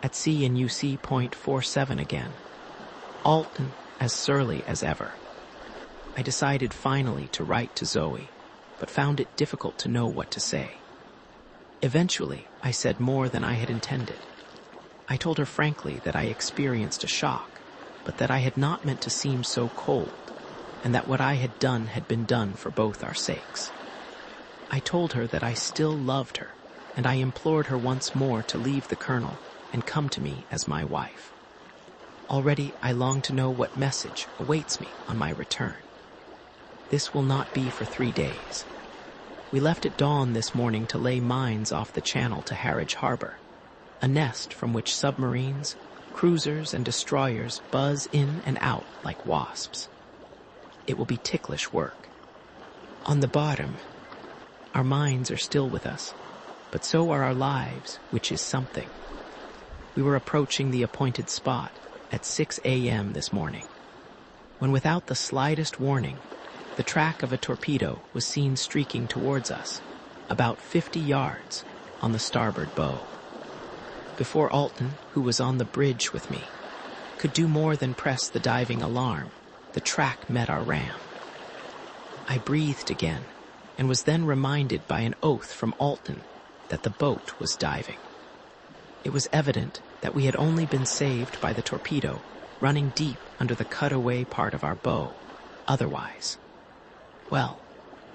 At sea in UC .47 again. Alton as surly as ever. I decided finally to write to Zoe, but found it difficult to know what to say. Eventually, I said more than I had intended. I told her frankly that I experienced a shock, but that I had not meant to seem so cold, and that what I had done had been done for both our sakes. I told her that I still loved her, and I implored her once more to leave the colonel and come to me as my wife. Already I long to know what message awaits me on my return. This will not be for 3 days. We left at dawn this morning to lay mines off the channel to Harwich Harbor, a nest from which submarines, cruisers, and destroyers buzz in and out like wasps. It will be ticklish work. On the bottom, our minds are still with us, but so are our lives, which is something. We were approaching the appointed spot at 6 a.m. this morning, when without the slightest warning, the track of a torpedo was seen streaking towards us, about 50 yards on the starboard bow. Before Alton, who was on the bridge with me, could do more than press the diving alarm, the track met our ram. I breathed again, and was then reminded by an oath from Alton that the boat was diving. It was evident that we had only been saved by the torpedo running deep under the cutaway part of our bow. Otherwise, well,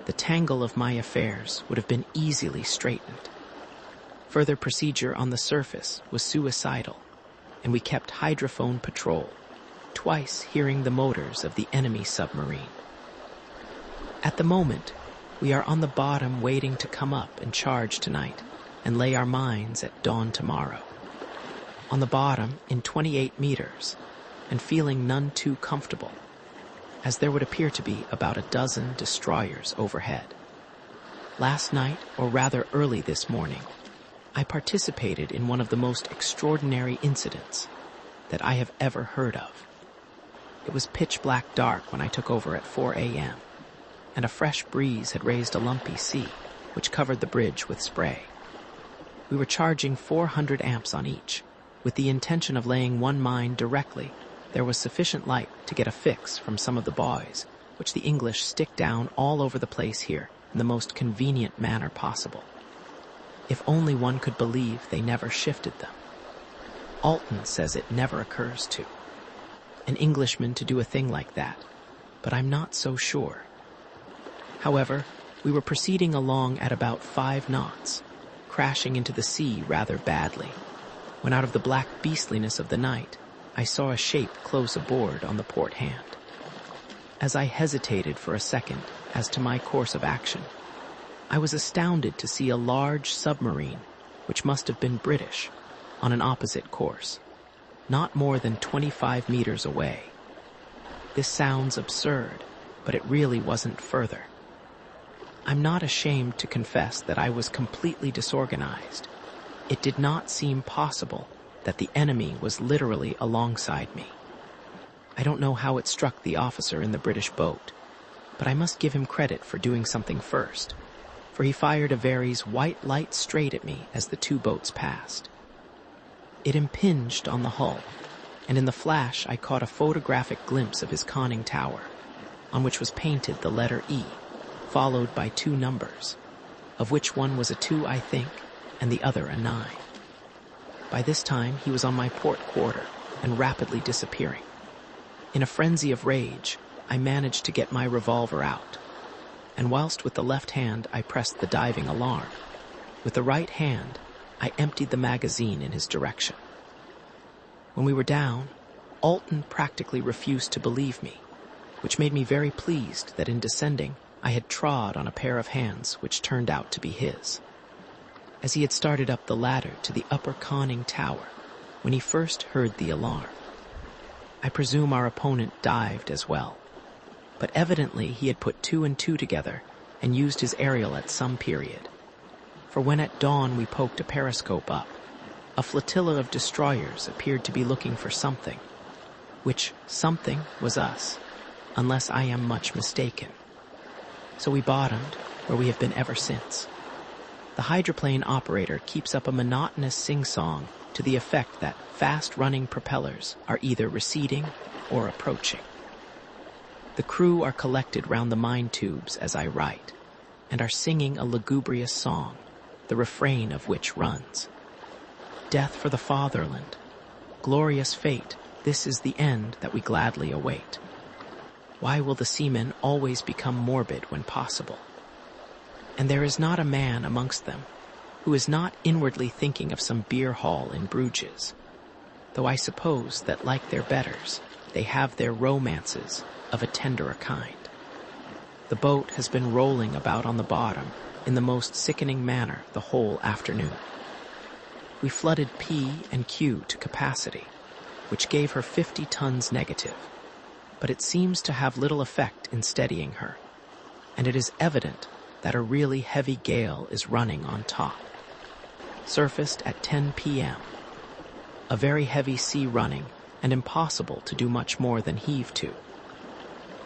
the tangle of my affairs would have been easily straightened. Further procedure on the surface was suicidal, and we kept hydrophone patrol, twice hearing the motors of the enemy submarine. At the moment, we are on the bottom waiting to come up and charge tonight and lay our mines at dawn tomorrow. On the bottom in 28 meters and feeling none too comfortable, as there would appear to be about a dozen destroyers overhead. Last night, or rather early this morning, I participated in one of the most extraordinary incidents that I have ever heard of. It was pitch black dark when I took over at 4 a.m., and a fresh breeze had raised a lumpy sea, which covered the bridge with spray. We were charging 400 amps on each, with the intention of laying one mine directly. There was sufficient light to get a fix from some of the buoys, which the English stick down all over the place here in the most convenient manner possible. If only one could believe they never shifted them. Alton says it never occurs to an Englishman to do a thing like that, but I'm not so sure. However, we were proceeding along at about 5 knots, crashing into the sea rather badly, when out of the black beastliness of the night, I saw a shape close aboard on the port hand. As I hesitated for a second as to my course of action, I was astounded to see a large submarine, which must have been British, on an opposite course, not more than 25 meters away. This sounds absurd, but it really wasn't further. I'm not ashamed to confess that I was completely disorganized. It did not seem possible that the enemy was literally alongside me. I don't know how it struck the officer in the British boat, but I must give him credit for doing something first, for he fired a Very's white light straight at me as the 2 boats passed. It impinged on the hull, and in the flash I caught a photographic glimpse of his conning tower, on which was painted the letter E, followed by 2 numbers, of which one was a 2, I think, and the other a 9. By this time, he was on my port quarter and rapidly disappearing. In a frenzy of rage, I managed to get my revolver out, and whilst with the left hand I pressed the diving alarm, with the right hand I emptied the magazine in his direction. When we were down, Alton practically refused to believe me, which made me very pleased that in descending I had trod on a pair of hands which turned out to be his. As he had started up the ladder to the upper conning tower when he first heard the alarm. I presume our opponent dived as well, but evidently he had put 2 and 2 together and used his aerial at some period. For when at dawn we poked a periscope up, a flotilla of destroyers appeared to be looking for something, which something was us, unless I am much mistaken. So we bottomed, where we have been ever since. The hydroplane operator keeps up a monotonous sing-song to the effect that fast-running propellers are either receding or approaching. The crew are collected round the mine tubes as I write, and are singing a lugubrious song, the refrain of which runs, "Death for the fatherland, glorious fate, this is the end that we gladly await. Why will the seamen always become morbid when possible? And there is not a man amongst them who is not inwardly thinking of some beer hall in Bruges, though I suppose that, like their betters, they have their romances of a tenderer kind. The boat has been rolling about on the bottom in the most sickening manner the whole afternoon. We flooded P and Q to capacity, which gave her 50 tons negative, but it seems to have little effect in steadying her, and it is evident that a really heavy gale is running on top. Surfaced at 10 p.m. A very heavy sea running, and impossible to do much more than heave to.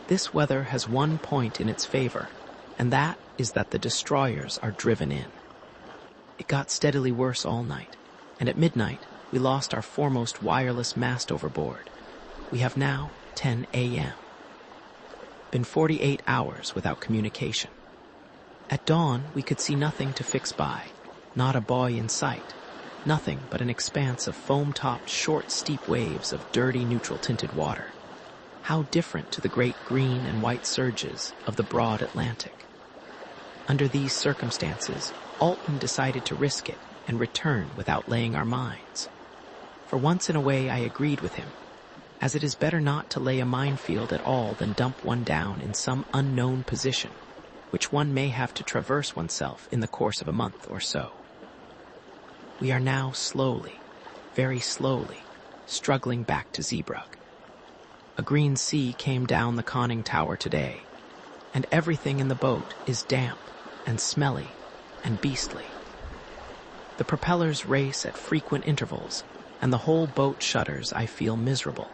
This weather has one point in its favor, and that is that the destroyers are driven in. It got steadily worse all night, and at midnight we lost our foremost wireless mast overboard. We have now 10 a.m. Been 48 hours without communication. At dawn we could see nothing to fix by, not a buoy in sight, nothing but an expanse of foam-topped short steep waves of dirty neutral-tinted water. How different to the great green and white surges of the broad Atlantic. Under these circumstances, Alton decided to risk it and return without laying our mines. For once in a way I agreed with him, as it is better not to lay a minefield at all than dump one down in some unknown position, which one may have to traverse oneself in the course of a month or so. We are now slowly, very slowly, struggling back to Zeebrugge. A green sea came down the conning tower today, and everything in the boat is damp and smelly and beastly. The propellers race at frequent intervals, and the whole boat shudders. I feel miserable.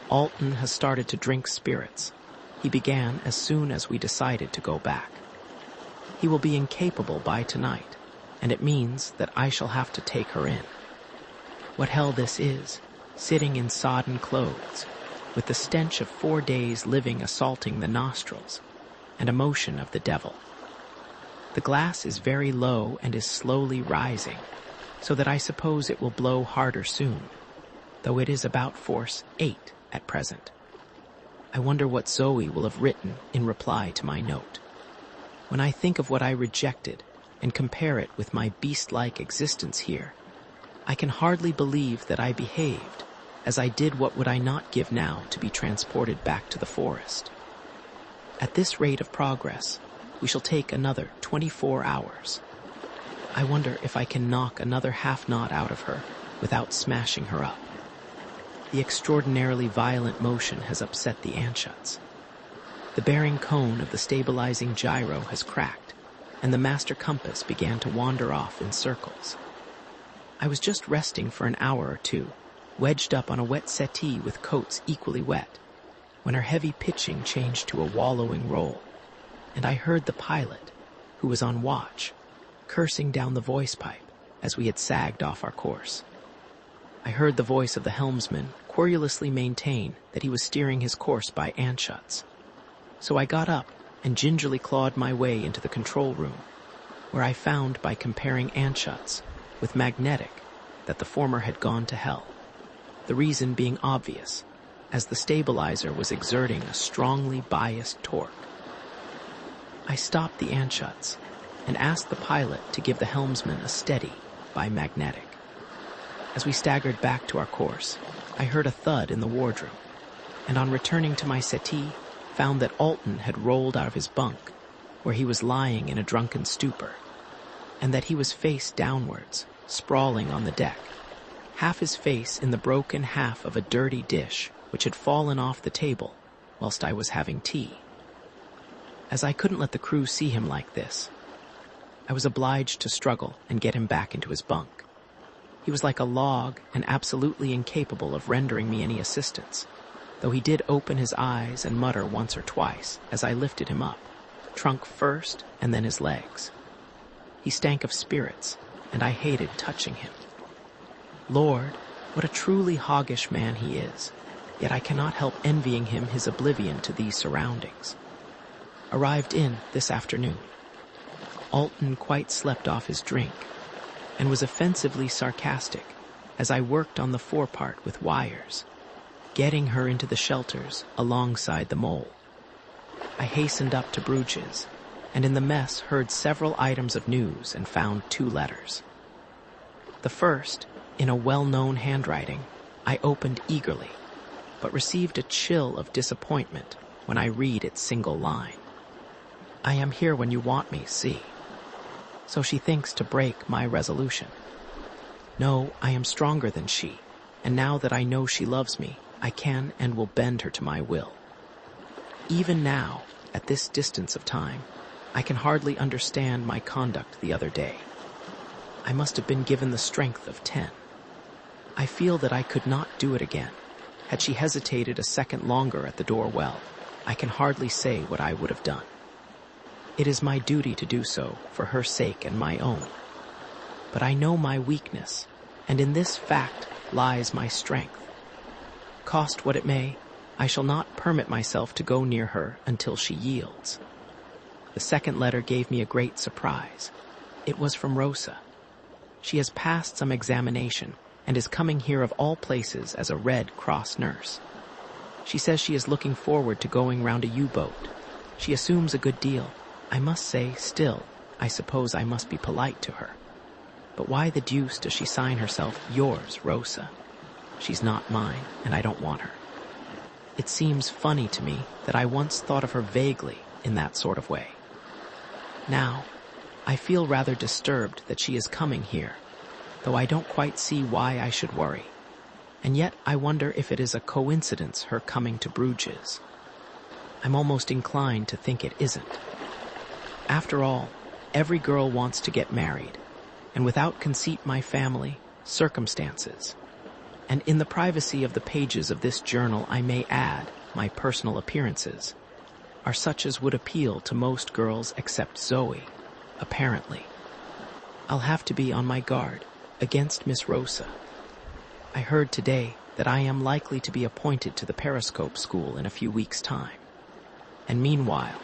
Alton has started to drink spirits. He began as soon as we decided to go back. He will be incapable by tonight, and it means that I shall have to take her in. What hell this is, sitting in sodden clothes, with the stench of 4 days living assaulting the nostrils, and a motion of the devil. The glass is very low and is slowly rising, so that I suppose it will blow harder soon, though it is about force 8 at present. I wonder what Zoe will have written in reply to my note. When I think of what I rejected and compare it with my beast-like existence here, I can hardly believe that I behaved as I did what would I not give now to be transported back to the forest. At this rate of progress, we shall take another 24 hours. I wonder if I can knock another half knot out of her without smashing her up. The extraordinarily violent motion has upset the anshuts. The bearing cone of the stabilizing gyro has cracked, and the master compass began to wander off in circles. I was just resting for an hour or two, wedged up on a wet settee with coats equally wet, when our heavy pitching changed to a wallowing roll, and I heard the pilot, who was on watch, cursing down the voice pipe as we had sagged off our course. I heard the voice of the helmsman querulously maintain that he was steering his course by anshuts. So I got up and gingerly clawed my way into the control room, where I found by comparing anshuts with magnetic that the former had gone to hell, the reason being obvious, as the stabilizer was exerting a strongly biased torque. I stopped the anshuts and asked the pilot to give the helmsman a steady by magnetic. As we staggered back to our course, I heard a thud in the wardroom, and on returning to my settee, found that Alton had rolled out of his bunk, where he was lying in a drunken stupor, and that he was face downwards, sprawling on the deck, half his face in the broken half of a dirty dish which had fallen off the table whilst I was having tea. As I couldn't let the crew see him like this, I was obliged to struggle and get him back into his bunk. He was like a log and absolutely incapable of rendering me any assistance, though he did open his eyes and mutter once or twice as I lifted him up, trunk first and then his legs. He stank of spirits, and I hated touching him. Lord, what a truly hoggish man he is, yet I cannot help envying him his oblivion to these surroundings. Arrived in this afternoon. Alton quite slept off his drink, and was offensively sarcastic as I worked on the forepart with wires, getting her into the shelters alongside the mole. I hastened up to Bruges, and in the mess heard several items of news and found 2 letters. The first, in a well-known handwriting, I opened eagerly, but received a chill of disappointment when I read its single line. I am here when you want me, see. So she thinks to break my resolution. No, I am stronger than she, and now that I know she loves me, I can and will bend her to my will. Even now, at this distance of time, I can hardly understand my conduct the other day. I must have been given the strength of 10. I feel that I could not do it again. Had she hesitated a second longer at the door, well, I can hardly say what I would have done. It is my duty to do so for her sake and my own. But I know my weakness, and in this fact lies my strength. Cost what it may, I shall not permit myself to go near her until she yields. The second letter gave me a great surprise. It was from Rosa. She has passed some examination and is coming here of all places as a Red Cross nurse. She says she is looking forward to going round a U-boat. She assumes a good deal. I must say, still, I suppose I must be polite to her. But why the deuce does she sign herself yours, Rosa? She's not mine, and I don't want her. It seems funny to me that I once thought of her vaguely in that sort of way. Now, I feel rather disturbed that she is coming here, though I don't quite see why I should worry. And yet I wonder if it is a coincidence her coming to Bruges. I'm almost inclined to think it isn't. After all, every girl wants to get married, and without conceit my family, circumstances. And in the privacy of the pages of this journal I may add my personal appearances, are such as would appeal to most girls except Zoe, apparently. I'll have to be on my guard against Miss Rosa. I heard today that I am likely to be appointed to the periscope school in a few weeks' time. And meanwhile,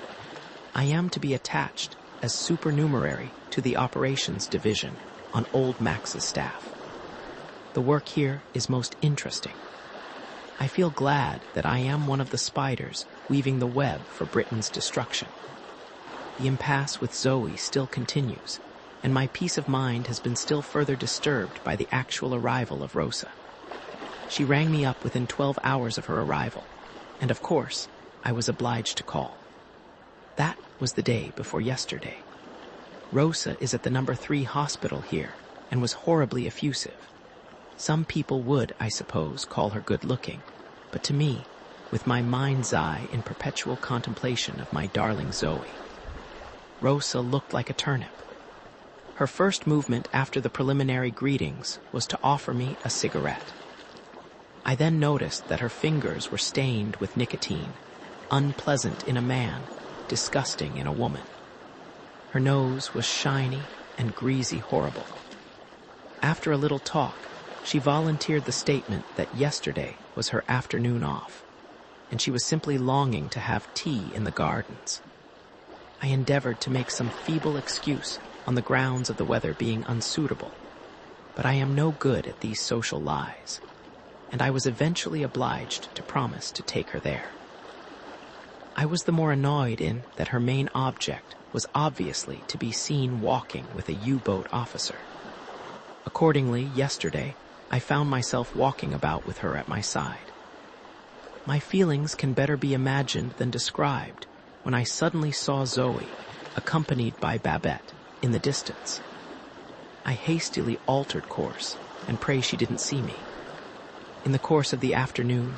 I am to be attached as supernumerary to the operations division on old Max's staff. The work here is most interesting. I feel glad that I am one of the spiders weaving the web for Britain's destruction. The impasse with Zoe still continues, and my peace of mind has been still further disturbed by the actual arrival of Rosa. She rang me up within 12 hours of her arrival, and of course, I was obliged to call. That was the day before yesterday. Rosa is at the number 3 hospital here, and was horribly effusive. Some people would, I suppose, call her good-looking, but to me, with my mind's eye in perpetual contemplation of my darling Zoe, Rosa looked like a turnip. Her first movement after the preliminary greetings was to offer me a cigarette. I then noticed that her fingers were stained with nicotine, unpleasant in a man, disgusting in a woman. Her nose was shiny and greasy horrible. After a little talk, she volunteered the statement that yesterday was her afternoon off, and she was simply longing to have tea in the gardens. I endeavored to make some feeble excuse on the grounds of the weather being unsuitable, but I am no good at these social lies, and I was eventually obliged to promise to take her there. I was the more annoyed in that her main object was obviously to be seen walking with a U-boat officer. Accordingly, yesterday, I found myself walking about with her at my side. My feelings can better be imagined than described when I suddenly saw Zoe, accompanied by Babette, in the distance. I hastily altered course, and pray she didn't see me. In the course of the afternoon,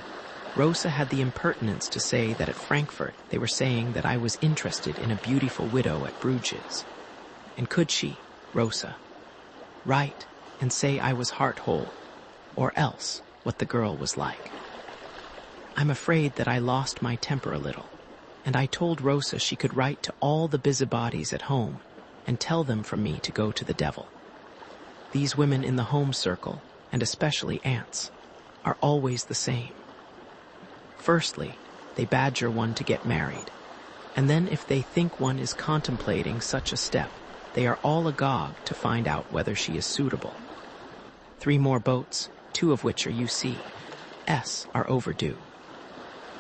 Rosa had the impertinence to say that at Frankfurt they were saying that I was interested in a beautiful widow at Bruges. And could she, Rosa, write and say I was heart-whole, or else what the girl was like? I'm afraid that I lost my temper a little, and I told Rosa she could write to all the busybodies at home and tell them from me to go to the devil. These women in the home circle, and especially aunts, are always the same. Firstly, they badger one to get married, and then if they think one is contemplating such a step, they are all agog to find out whether she is suitable. 3 more boats, 2 of which are UC-S, are overdue.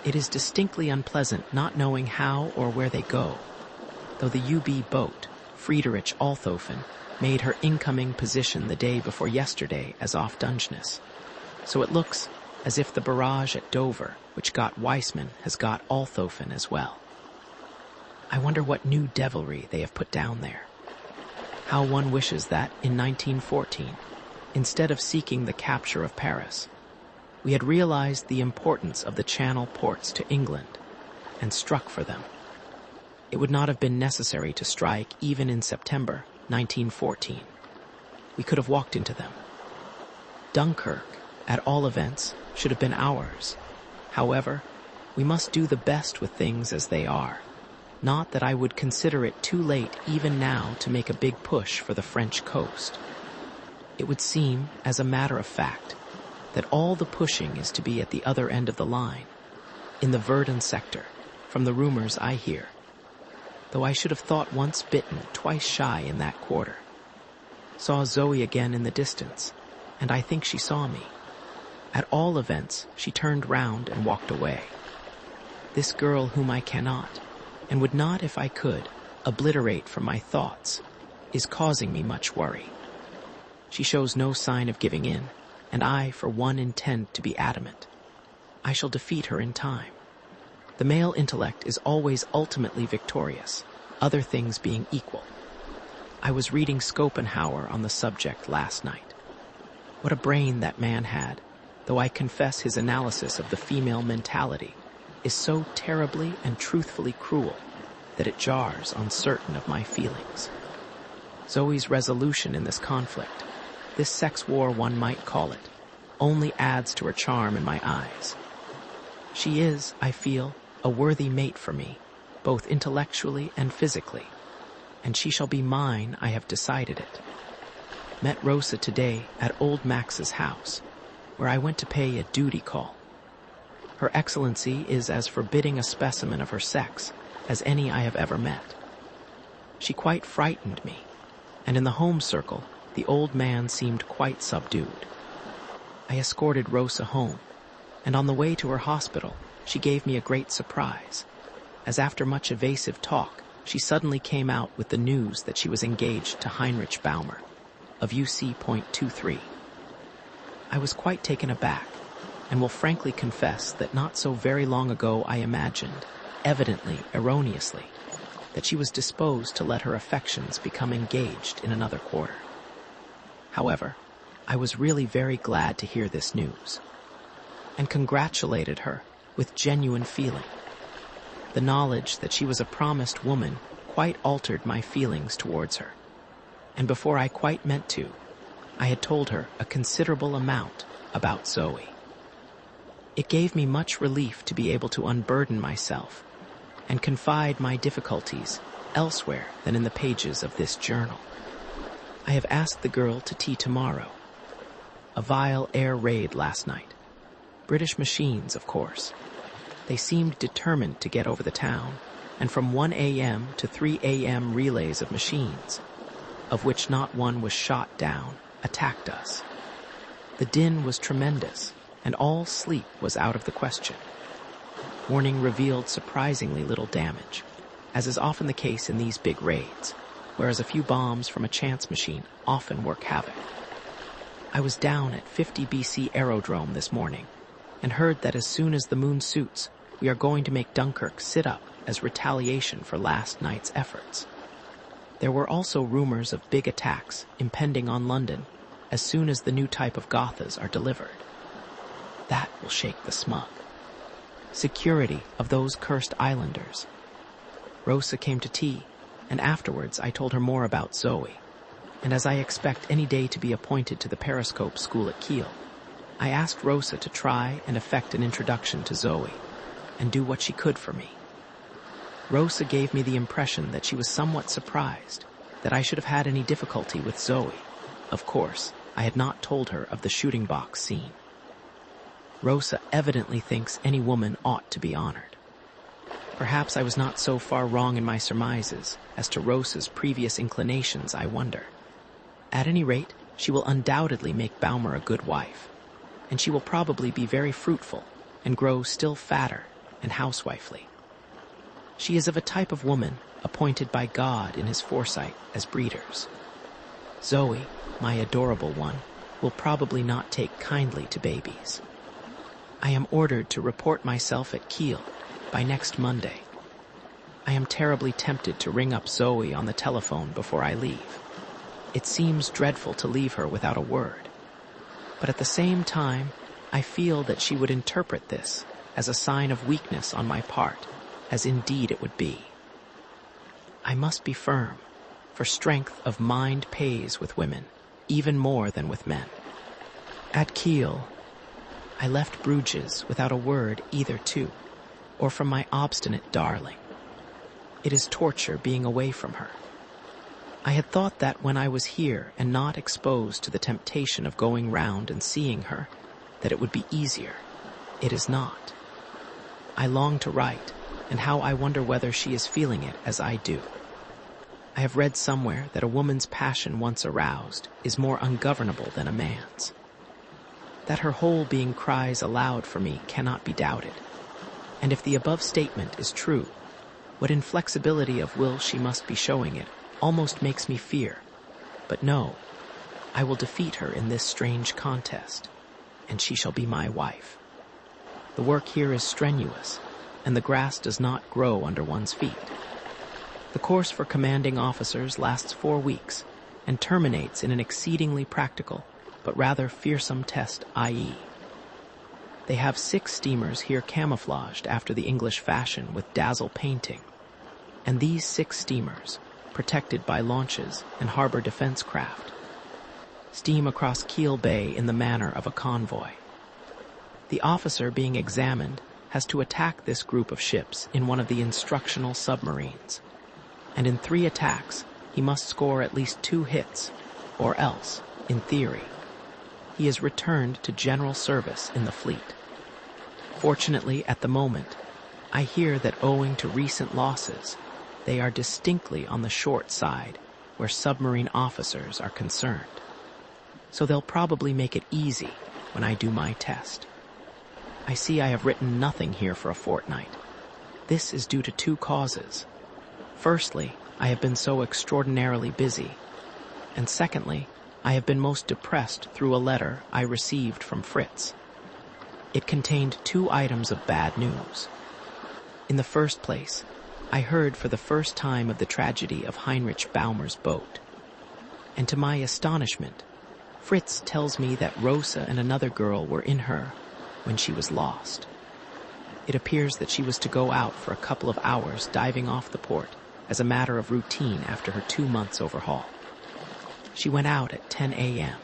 It is distinctly unpleasant not knowing how or where they go, though the UB boat, Friedrich Althofen, made her incoming position the day before yesterday as off Dungeness, so it looks as if the barrage at Dover, which got Weissman, has got Althofen as well. I wonder what new devilry they have put down there. How one wishes that, in 1914, instead of seeking the capture of Paris, we had realized the importance of the Channel ports to England and struck for them. It would not have been necessary to strike even in September 1914. We could have walked into them. Dunkirk, at all events, should have been ours. However, we must do the best with things as they are. Not that I would consider it too late even now to make a big push for the French coast. It would seem, as a matter of fact, that all the pushing is to be at the other end of the line, in the Verdun sector, from the rumors I hear, though I should have thought once bitten, twice shy in that quarter. Saw Zoe again in the distance, and I think she saw me. At all events, she turned round and walked away. This girl whom I cannot, and would not if I could, obliterate from my thoughts, is causing me much worry. She shows no sign of giving in, and I, for one, intend to be adamant. I shall defeat her in time. The male intellect is always ultimately victorious, other things being equal. I was reading Schopenhauer on the subject last night. What a brain that man had, though I confess his analysis of the female mentality is so terribly and truthfully cruel that it jars on certain of my feelings. Zoe's resolution in this conflict, this sex war one might call it, only adds to her charm in my eyes. She is, I feel, a worthy mate for me, both intellectually and physically, and she shall be mine, I have decided it. Met Rosa today at old Max's house, where I went to pay a duty call. Her Excellency is as forbidding a specimen of her sex as any I have ever met. She quite frightened me, and in the home circle, the old man seemed quite subdued. I escorted Rosa home, and on the way to her hospital, she gave me a great surprise, as after much evasive talk, she suddenly came out with the news that she was engaged to Heinrich Baumer, of UC.23. I was quite taken aback, and will frankly confess that not so very long ago I imagined, evidently erroneously, that she was disposed to let her affections become engaged in another quarter. However, I was really very glad to hear this news, and congratulated her with genuine feeling. The knowledge that she was a promised woman quite altered my feelings towards her, and before I quite meant to, I had told her a considerable amount about Zoe. It gave me much relief to be able to unburden myself and confide my difficulties elsewhere than in the pages of this journal. I have asked the girl to tea tomorrow. A vile air raid last night. British machines, of course. They seemed determined to get over the town, and from 1 a.m. to 3 a.m. relays of machines, of which not one was shot down, attacked us. The din was tremendous, and all sleep was out of the question. Morning revealed surprisingly little damage, as is often the case in these big raids, whereas a few bombs from a chance machine often work havoc. I was down at 50 BC Aerodrome this morning, and heard that as soon as the moon suits, we are going to make Dunkirk sit up as retaliation for last night's efforts. There were also rumors of big attacks impending on London as soon as the new type of Gothas are delivered. That will shake the smug. Security of those cursed islanders. Rosa came to tea, and afterwards I told her more about Zoe, and as I expect any day to be appointed to the periscope school at Kiel, I asked Rosa to try and effect an introduction to Zoe, and do what she could for me. Rosa gave me the impression that she was somewhat surprised, that I should have had any difficulty with Zoe. Of course, I had not told her of the shooting box scene. Rosa evidently thinks any woman ought to be honored. Perhaps I was not so far wrong in my surmises as to Rosa's previous inclinations, I wonder. At any rate, she will undoubtedly make Baumer a good wife, and she will probably be very fruitful and grow still fatter and housewifely. She is of a type of woman appointed by God in his foresight as breeders. Zoe, my adorable one, will probably not take kindly to babies. I am ordered to report myself at Kiel by next Monday. I am terribly tempted to ring up Zoe on the telephone before I leave. It seems dreadful to leave her without a word, but at the same time, I feel that she would interpret this as a sign of weakness on my part, as indeed it would be. I must be firm, for strength of mind pays with women, even more than with men. At Kiel, I left Bruges without a word either to, or from my obstinate darling. It is torture being away from her. I had thought that when I was here and not exposed to the temptation of going round and seeing her, that it would be easier. It is not. I long to write, and how I wonder whether she is feeling it as I do. I have read somewhere that a woman's passion once aroused is more ungovernable than a man's. That her whole being cries aloud for me cannot be doubted. And if the above statement is true, what inflexibility of will she must be showing it almost makes me fear. But no, I will defeat her in this strange contest, and she shall be my wife. The work here is strenuous, and the grass does not grow under one's feet. The course for commanding officers lasts 4 weeks and terminates in an exceedingly practical but rather fearsome test, i.e. They have 6 steamers here camouflaged after the English fashion with dazzle painting, and these 6 steamers, protected by launches and harbor defense craft, steam across Kiel Bay in the manner of a convoy. The officer being examined has to attack this group of ships in one of the instructional submarines, and in 3 attacks he must score at least 2 hits, or else, in theory, he is returned to general service in the fleet. Fortunately, at the moment, I hear that owing to recent losses, they are distinctly on the short side where submarine officers are concerned. So they'll probably make it easy when I do my test. I see I have written nothing here for a fortnight. This is due to 2 causes. Firstly, I have been so extraordinarily busy, and secondly, I have been most depressed through a letter I received from Fritz. It contained 2 items of bad news. In the first place, I heard for the first time of the tragedy of Heinrich Baumer's boat, and to my astonishment, Fritz tells me that Rosa and another girl were in her when she was lost. It appears that she was to go out for a couple of hours diving off the port as a matter of routine after her 2 months overhaul. She went out at 10 a.m.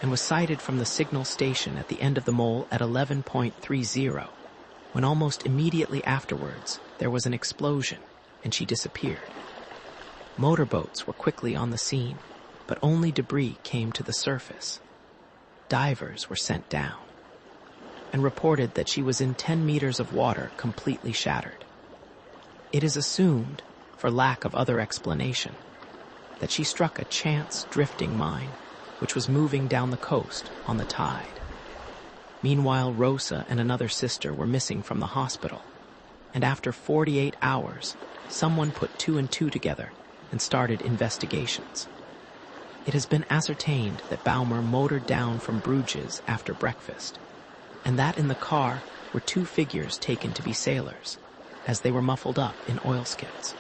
and was sighted from the signal station at the end of the mole at 11.30, when almost immediately afterwards there was an explosion and she disappeared. Motorboats were quickly on the scene, but only debris came to the surface. Divers were sent down and reported that she was in 10 meters of water completely shattered. It is assumed, for lack of other explanation, that she struck a chance drifting mine which was moving down the coast on the tide. Meanwhile, Rosa and another sister were missing from the hospital, and after 48 hours, someone put 2 and 2 together and started investigations. It has been ascertained that Baumer motored down from Bruges after breakfast, and that in the car were 2 figures taken to be sailors, as they were muffled up in oilskins.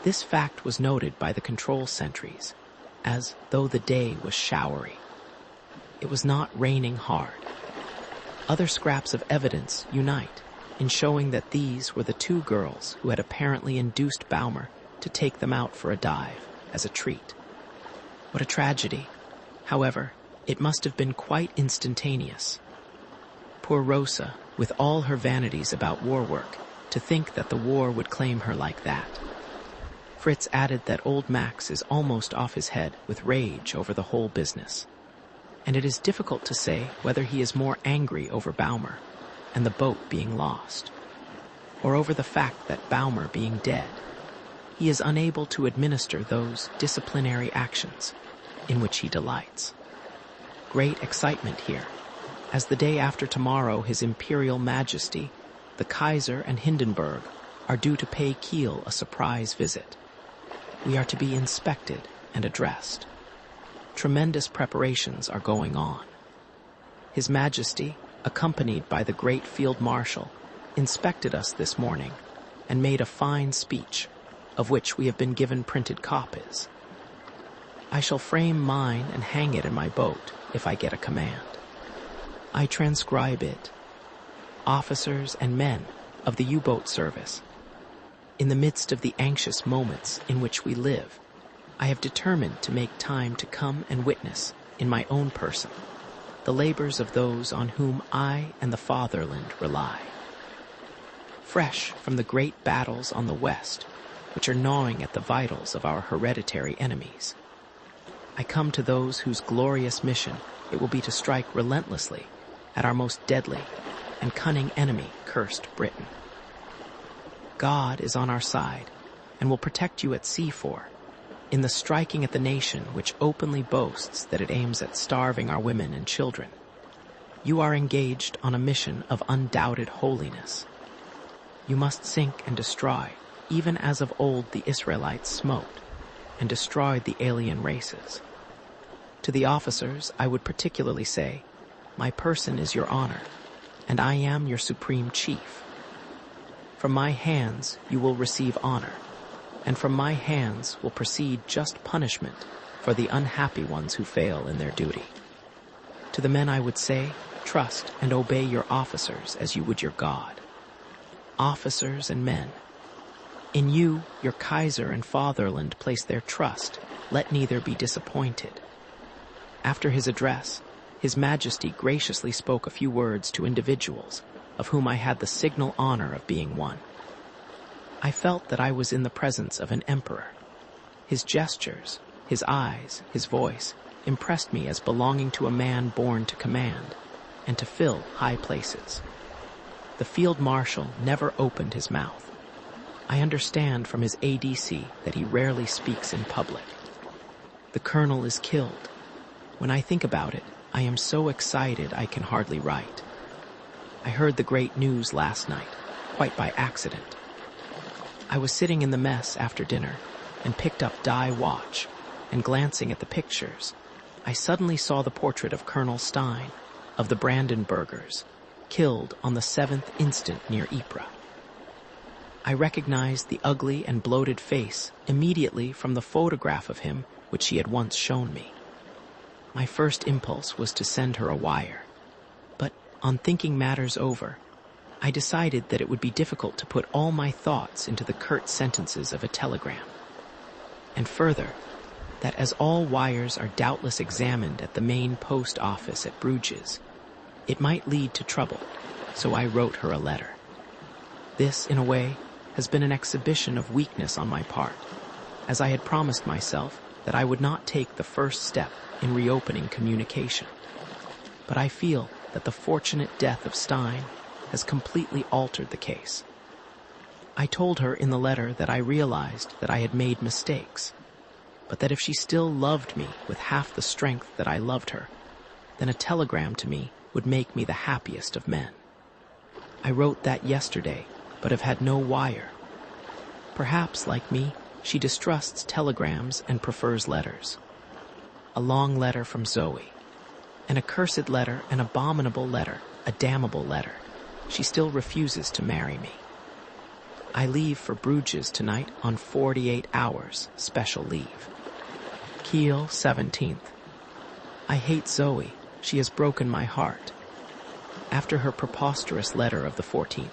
This fact was noted by the control sentries, as though the day was showery. It was not raining hard. Other scraps of evidence unite in showing that these were the 2 girls who had apparently induced Baumer to take them out for a dive as a treat. What a tragedy. However, it must have been quite instantaneous. Poor Rosa, with all her vanities about war work, to think that the war would claim her like that. Fritz added that old Max is almost off his head with rage over the whole business, and it is difficult to say whether he is more angry over Baumer and the boat being lost, or over the fact that Baumer being dead, he is unable to administer those disciplinary actions in which he delights. Great excitement here, as the day after tomorrow His Imperial Majesty, the Kaiser and Hindenburg, are due to pay Kiel a surprise visit. We are to be inspected and addressed. Tremendous preparations are going on. His Majesty, accompanied by the great Field Marshal, inspected us this morning and made a fine speech, of which we have been given printed copies. I shall frame mine and hang it in my boat if I get a command. I transcribe it. Officers and men of the U-boat service, in the midst of the anxious moments in which we live, I have determined to make time to come and witness, in my own person, the labors of those on whom I and the fatherland rely. Fresh from the great battles on the West, which are gnawing at the vitals of our hereditary enemies, I come to those whose glorious mission it will be to strike relentlessly at our most deadly and cunning enemy, cursed Britain. God is on our side and will protect you at sea for, in the striking at the nation which openly boasts that it aims at starving our women and children. You are engaged on a mission of undoubted holiness. You must sink and destroy, even as of old the Israelites smote and destroyed the alien races. To the officers, I would particularly say, my person is your honor, and I am your supreme chief. From my hands you will receive honor, and from my hands will proceed just punishment for the unhappy ones who fail in their duty. To the men I would say, trust and obey your officers as you would your God. Officers and men, in you your Kaiser and fatherland place their trust, let neither be disappointed. After his address, His Majesty graciously spoke a few words to individuals, of whom I had the signal honor of being one. I felt that I was in the presence of an emperor. His gestures, his eyes, his voice impressed me as belonging to a man born to command and to fill high places. The Field Marshal never opened his mouth. I understand from his ADC that he rarely speaks in public. The colonel is killed. When I think about it, I am so excited I can hardly write. I heard the great news last night, quite by accident. I was sitting in the mess after dinner and picked up Die Watch, and glancing at the pictures, I suddenly saw the portrait of Colonel Stein, of the Brandenburgers, killed on the 7th instant near Ypres. I recognized the ugly and bloated face immediately from the photograph of him which she had once shown me. My first impulse was to send her a wire, but on thinking matters over, I decided that it would be difficult to put all my thoughts into the curt sentences of a telegram. And further, that as all wires are doubtless examined at the main post office at Bruges, it might lead to trouble, so I wrote her a letter. This, in a way, has been an exhibition of weakness on my part, as I had promised myself that I would not take the first step in reopening communication. But I feel that the fortunate death of Stein has completely altered the case. I told her in the letter that I realized that I had made mistakes, but that if she still loved me with half the strength that I loved her, then a telegram to me would make me the happiest of men. I wrote that yesterday, but have had no wire. Perhaps, like me, she distrusts telegrams and prefers letters. A long letter from Zoe. An accursed letter, an abominable letter, a damnable letter. She still refuses to marry me. I leave for Bruges tonight on 48 hours special leave. Kiel, 17th. I hate Zoe. She has broken my heart. After her preposterous letter of the 14th,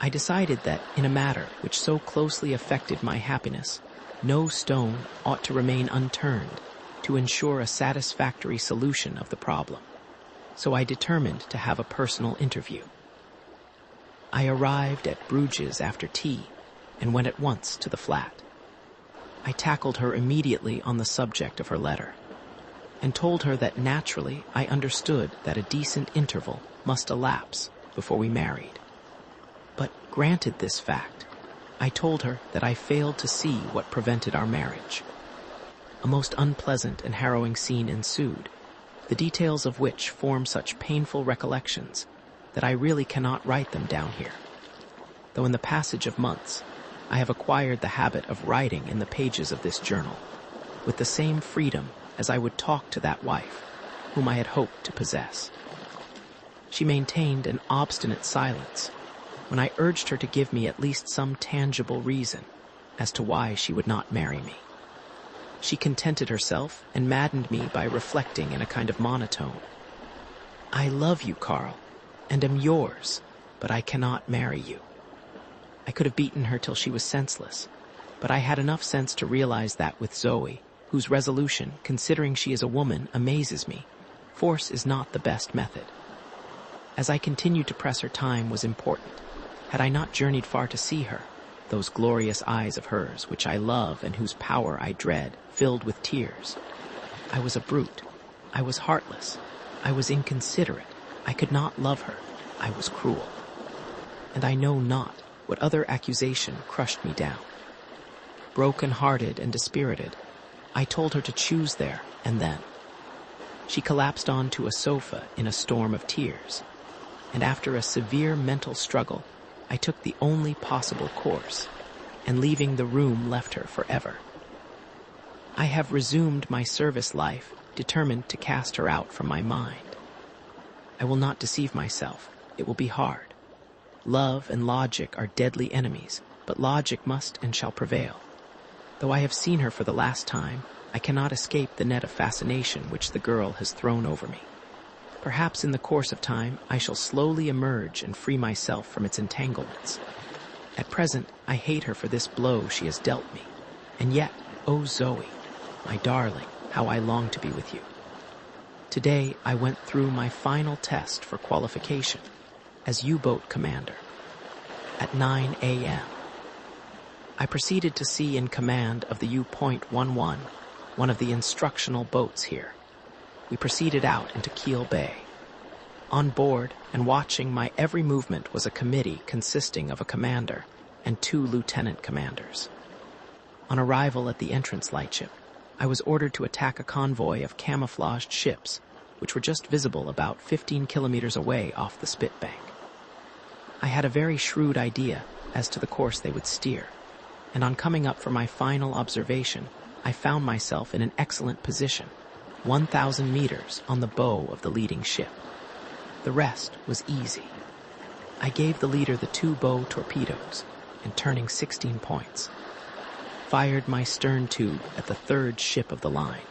I decided that, in a matter which so closely affected my happiness, no stone ought to remain unturned to ensure a satisfactory solution of the problem. So I determined to have a personal interview. I arrived at Bruges after tea and went at once to the flat. I tackled her immediately on the subject of her letter, and told her that naturally I understood that a decent interval must elapse before we married. But granted this fact, I told her that I failed to see what prevented our marriage. A most unpleasant and harrowing scene ensued, the details of which form such painful recollections that I really cannot write them down here. Though in the passage of months, I have acquired the habit of writing in the pages of this journal, with the same freedom as I would talk to that wife, whom I had hoped to possess. She maintained an obstinate silence when I urged her to give me at least some tangible reason as to why she would not marry me. She contented herself and maddened me by reflecting in a kind of monotone. "I love you, Karl, and am yours, but I cannot marry you." I could have beaten her till she was senseless, but I had enough sense to realize that with Zoe, whose resolution, considering she is a woman, amazes me, force is not the best method. As I continued to press her, time was important. Had I not journeyed far to see her, those glorious eyes of hers, which I love and whose power I dread, filled with tears. I was a brute. I was heartless. I was inconsiderate. I could not love her. I was cruel. And I know not what other accusation crushed me down. Broken-hearted and dispirited, I told her to choose there and then. She collapsed onto a sofa in a storm of tears, and after a severe mental struggle, I took the only possible course, and leaving the room left her forever. I have resumed my service life, determined to cast her out from my mind. I will not deceive myself. It will be hard. Love and logic are deadly enemies, but logic must and shall prevail. Though I have seen her for the last time, I cannot escape the net of fascination which the girl has thrown over me. Perhaps in the course of time I shall slowly emerge and free myself from its entanglements. At present, I hate her for this blow she has dealt me. And yet, oh Zoe, my darling, how I long to be with you. Today I went through my final test for qualification as U-boat commander. At 9 a.m. I proceeded to sea in command of the U.11, one of the instructional boats here. We proceeded out into Kiel Bay. On board and watching my every movement was a committee consisting of a commander and 2 lieutenant commanders. On arrival at the entrance lightship, I was ordered to attack a convoy of camouflaged ships, which were just visible about 15 kilometers away off the Spitbank. I had a very shrewd idea as to the course they would steer, and on coming up for my final observation, I found myself in an excellent position, 1,000 meters on the bow of the leading ship. The rest was easy. I gave the leader the 2 bow torpedoes, and turning 16 points, fired my stern tube at the 3rd ship of the line.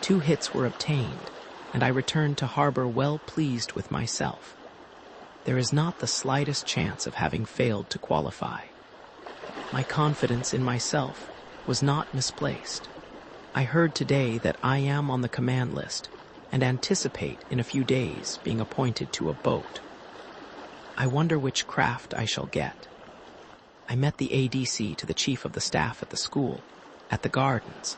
2 hits were obtained, and I returned to harbor well pleased with myself. There is not the slightest chance of having failed to qualify. My confidence in myself was not misplaced. I heard today that I am on the command list and anticipate in a few days being appointed to a boat. I wonder which craft I shall get. I met the ADC to the chief of the staff at the school, at the gardens,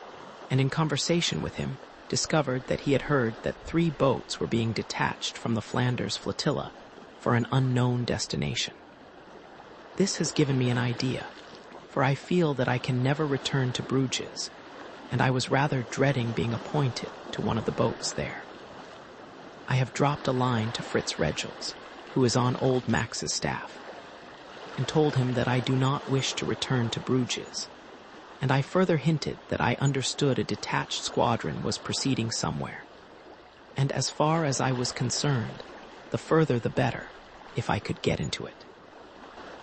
and in conversation with him discovered that he had heard that 3 boats were being detached from the Flanders flotilla for an unknown destination. This has given me an idea, for I feel that I can never return to Bruges, and I was rather dreading being appointed to one of the boats there. I have dropped a line to Fritz Regels, who is on old Max's staff, and told him that I do not wish to return to Bruges, and I further hinted that I understood a detached squadron was proceeding somewhere, and as far as I was concerned, the further the better, if I could get into it.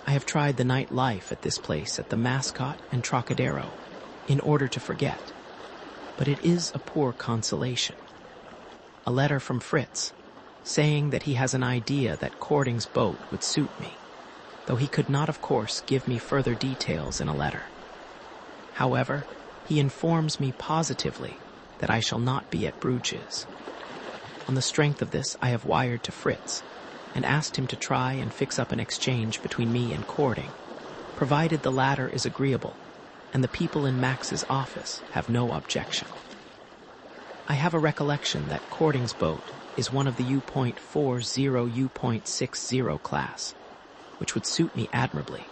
I have tried the night life at this place at the Mascot and Trocadero, in order to forget, but it is a poor consolation. A letter from Fritz, saying that he has an idea that Cording's boat would suit me, though he could not, of course, give me further details in a letter. However, he informs me positively that I shall not be at Bruges. On the strength of this, I have wired to Fritz and asked him to try and fix up an exchange between me and Cording, provided the latter is agreeable, and the people in Max's office have no objection. I have a recollection that Cording's boat is one of the U.40 U.60 class, which would suit me admirably.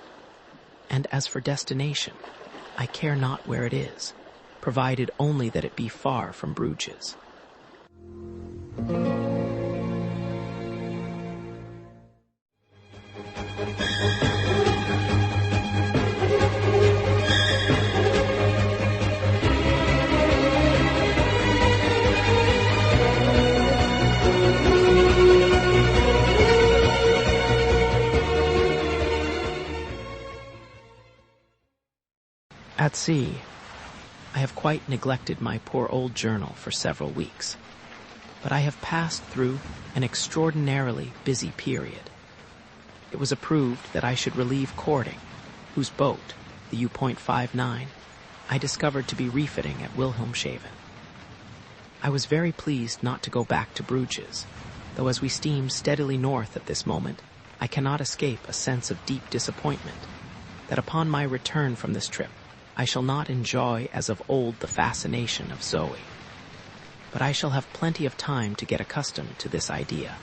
And as for destination, I care not where it is, provided only that it be far from Bruges. At sea, I have quite neglected my poor old journal for several weeks, but I have passed through an extraordinarily busy period. It was approved that I should relieve Cording, whose boat, the U.59, I discovered to be refitting at Wilhelmshaven. I was very pleased not to go back to Bruges, though as we steam steadily north at this moment, I cannot escape a sense of deep disappointment that upon my return from this trip, I shall not enjoy as of old the fascination of Zoe. But I shall have plenty of time to get accustomed to this idea,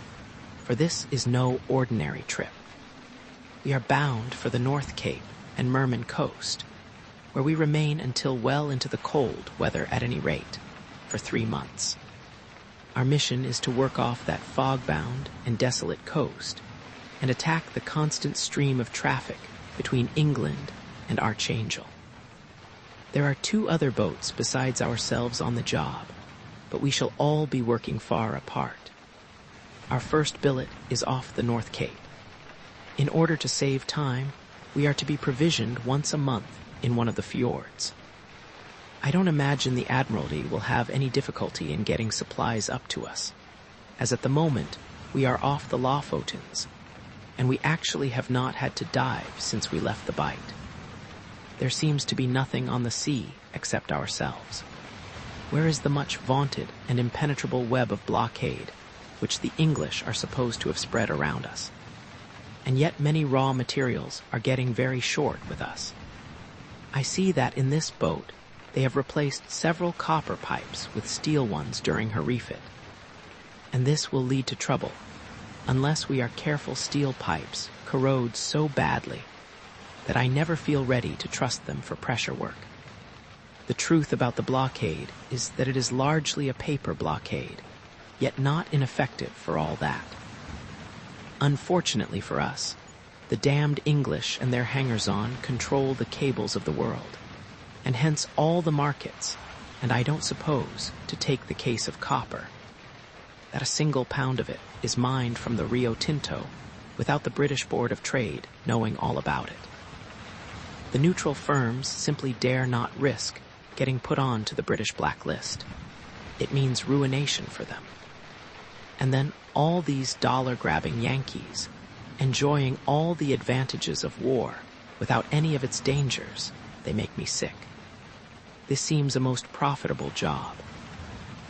for this is no ordinary trip. We are bound for the North Cape and Merman Coast, where we remain until well into the cold weather at any rate, for 3 months. Our mission is to work off that fog-bound and desolate coast and attack the constant stream of traffic between England and Archangel. There are 2 other boats besides ourselves on the job, but we shall all be working far apart. Our first billet is off the North Cape. In order to save time, we are to be provisioned once a month in one of the fjords. I don't imagine the Admiralty will have any difficulty in getting supplies up to us, as at the moment we are off the Lofotens, and we actually have not had to dive since we left the Bight. There seems to be nothing on the sea except ourselves. Where is the much vaunted and impenetrable web of blockade which the English are supposed to have spread around us? And yet many raw materials are getting very short with us. I see that in this boat they have replaced several copper pipes with steel ones during her refit. And this will lead to trouble, unless we are careful. Steel pipes corrode so badly that I never feel ready to trust them for pressure work. The truth about the blockade is that it is largely a paper blockade, yet not ineffective for all that. Unfortunately for us, the damned English and their hangers-on control the cables of the world, and hence all the markets, and I don't suppose, to take the case of copper, that a single pound of it is mined from the Rio Tinto without the British Board of Trade knowing all about it. The neutral firms simply dare not risk getting put on to the British blacklist. It means ruination for them. And then all these dollar-grabbing Yankees, enjoying all the advantages of war without any of its dangers, they make me sick. This seems a most profitable job.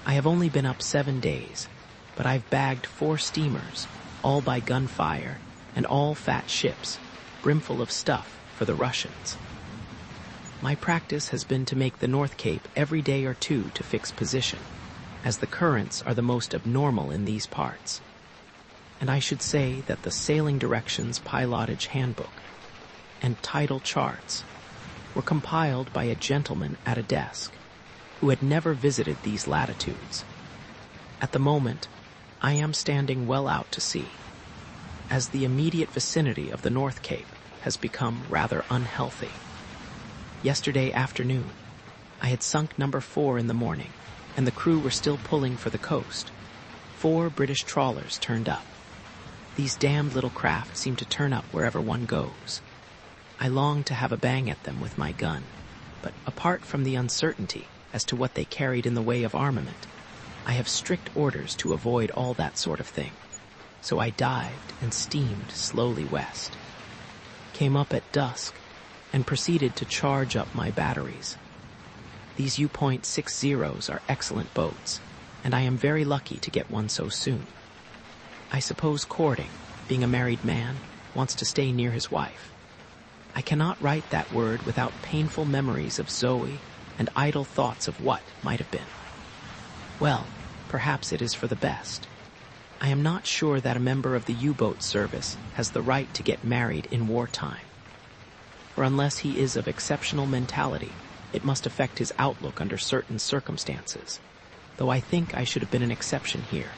I have only been up 7 days, but I've bagged 4 steamers, all by gunfire, and all fat ships, brimful of stuff for the Russians. My practice has been to make the North Cape every day or 2 to fix position, as the currents are the most abnormal in these parts. And I should say that the Sailing Directions Pilotage Handbook and tidal charts were compiled by a gentleman at a desk who had never visited these latitudes. At the moment, I am standing well out to sea, as the immediate vicinity of the North Cape has become rather unhealthy. Yesterday afternoon, I had sunk number 4 in the morning, and the crew were still pulling for the coast. 4 British trawlers turned up. These damned little craft seem to turn up wherever one goes. I long to have a bang at them with my gun, but apart from the uncertainty as to what they carried in the way of armament, I have strict orders to avoid all that sort of thing. So I dived and steamed slowly west, came up at dusk, and proceeded to charge up my batteries. These U.60s are excellent boats, and I am very lucky to get one so soon. I suppose Cording, being a married man, wants to stay near his wife. I cannot write that word without painful memories of Zoe and idle thoughts of what might have been. Well, perhaps it is for the best. I am not sure that a member of the U-boat service has the right to get married in wartime. For unless he is of exceptional mentality, it must affect his outlook under certain circumstances, though I think I should have been an exception here.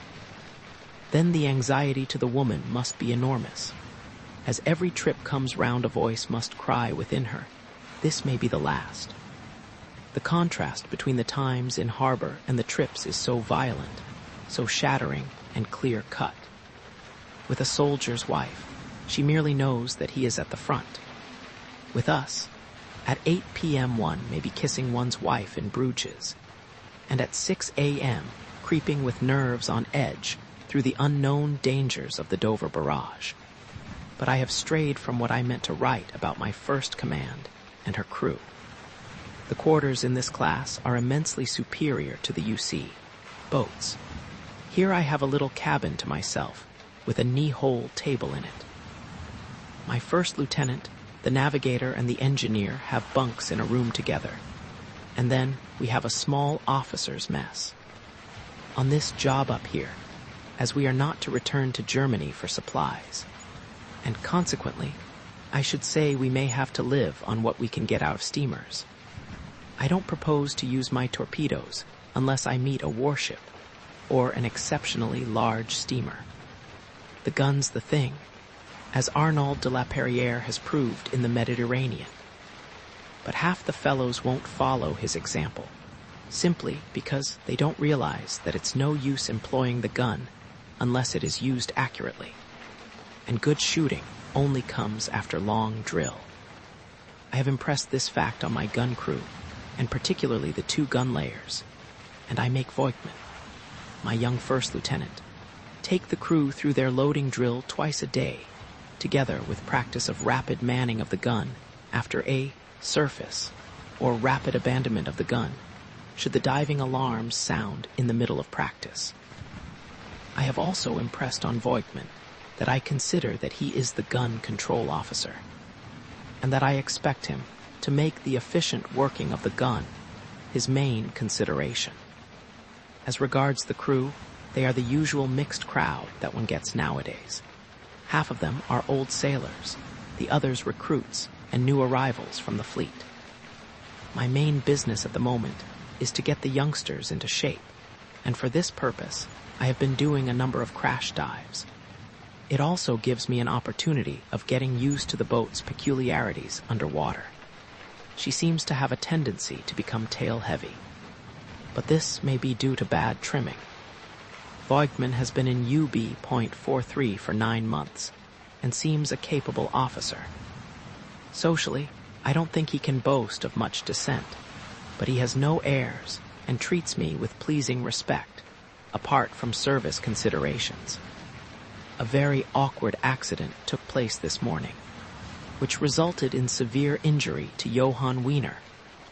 Then the anxiety to the woman must be enormous. As every trip comes round, a voice must cry within her, "This may be the last." The contrast between the times in harbor and the trips is so violent, so shattering and clear-cut. With a soldier's wife, she merely knows that he is at the front. With us, at 8 p.m. one may be kissing one's wife in Bruges, and at 6 a.m. creeping with nerves on edge through the unknown dangers of the Dover barrage. But I have strayed from what I meant to write about my first command and her crew. The quarters in this class are immensely superior to the UC boats. Here I have a little cabin to myself with a knee-hole table in it. My first lieutenant, the navigator, and the engineer have bunks in a room together, and then we have a small officer's mess. On this job up here, as we are not to return to Germany for supplies, and consequently, I should say we may have to live on what we can get out of steamers. I don't propose to use my torpedoes unless I meet a warship or an exceptionally large steamer. The gun's the thing, as Arnauld de la Perrière has proved in the Mediterranean. But half the fellows won't follow his example, simply because they don't realize that it's no use employing the gun unless it is used accurately. And good shooting only comes after long drill. I have impressed this fact on my gun crew, and particularly the 2 gun layers, and I make Voigtman, my young first lieutenant, take the crew through their loading drill twice a day, together with practice of rapid manning of the gun after a surface or rapid abandonment of the gun, should the diving alarms sound in the middle of practice. I have also impressed on Voigtman that I consider that he is the gun control officer, and that I expect him to make the efficient working of the gun his main consideration. As regards the crew, they are the usual mixed crowd that one gets nowadays. Half of them are old sailors, the others recruits and new arrivals from the fleet. My main business at the moment is to get the youngsters into shape, and for this purpose, I have been doing a number of crash dives. It also gives me an opportunity of getting used to the boat's peculiarities underwater. She seems to have a tendency to become tail-heavy, but this may be due to bad trimming. Voigtman has been in UB.43 for 9 months and seems a capable officer. Socially, I don't think he can boast of much descent, but he has no airs and treats me with pleasing respect, apart from service considerations. A very awkward accident took place this morning, which resulted in severe injury to Johann Wiener,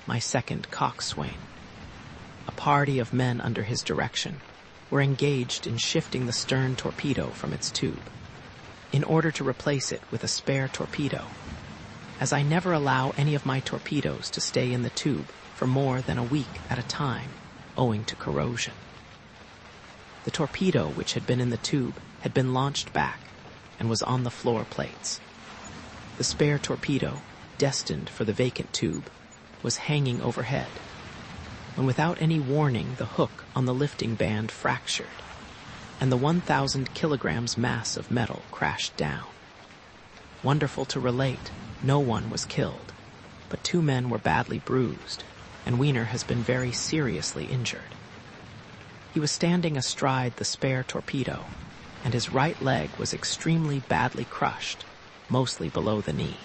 my second coxswain. A party of men under his direction were engaged in shifting the stern torpedo from its tube, in order to replace it with a spare torpedo, as I never allow any of my torpedoes to stay in the tube for more than a week at a time, owing to corrosion. The torpedo which had been in the tube had been launched back and was on the floor plates. The spare torpedo, destined for the vacant tube, was hanging overhead, when without any warning the hook on the lifting band fractured, and the 1,000 kilograms mass of metal crashed down. Wonderful to relate, no one was killed, but 2 men were badly bruised, and Wiener has been very seriously injured. He was standing astride the spare torpedo, and his right leg was extremely badly crushed, mostly below the knee.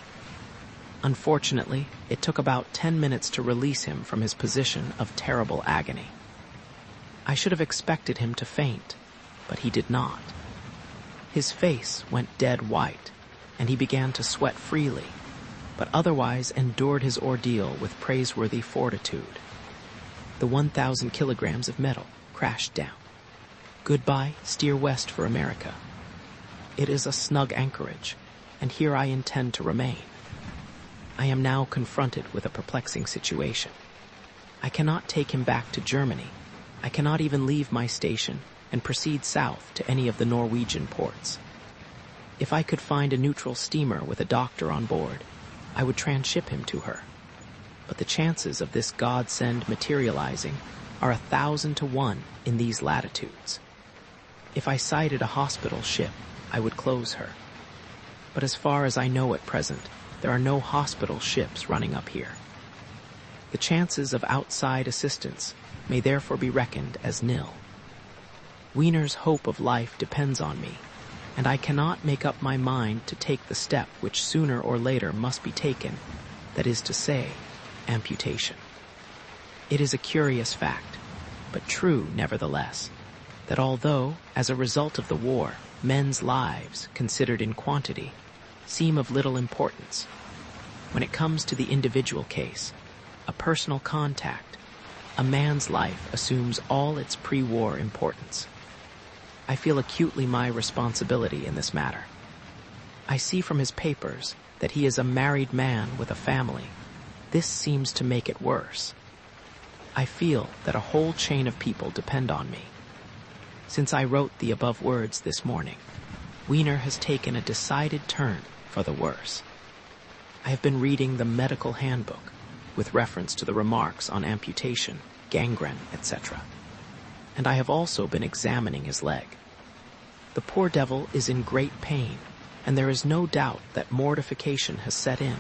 Unfortunately, it took about 10 minutes to release him from his position of terrible agony. I should have expected him to faint, but he did not. His face went dead white, and he began to sweat freely, but otherwise endured his ordeal with praiseworthy fortitude. The 1,000 kilograms of metal crashed down. Goodbye, steer west for America. It is a snug anchorage, and here I intend to remain. I am now confronted with a perplexing situation. I cannot take him back to Germany. I cannot even leave my station and proceed south to any of the Norwegian ports. If I could find a neutral steamer with a doctor on board, I would transship him to her. But the chances of this godsend materializing are 1,000 to 1 in these latitudes. If I sighted a hospital ship, I would close her. But as far as I know at present, there are no hospital ships running up here. The chances of outside assistance may therefore be reckoned as nil. Wiener's hope of life depends on me, and I cannot make up my mind to take the step which sooner or later must be taken, that is to say, amputation. It is a curious fact, but true nevertheless, that although, as a result of the war, men's lives, considered in quantity, seem of little importance, when it comes to the individual case, a personal contact, a man's life assumes all its pre-war importance. I feel acutely my responsibility in this matter. I see from his papers that he is a married man with a family. This seems to make it worse. I feel that a whole chain of people depend on me. Since I wrote the above words this morning, Wiener has taken a decided turn for the worse. I have been reading the medical handbook with reference to the remarks on amputation, gangrene, etc. And I have also been examining his leg. The poor devil is in great pain, and there is no doubt that mortification has set in,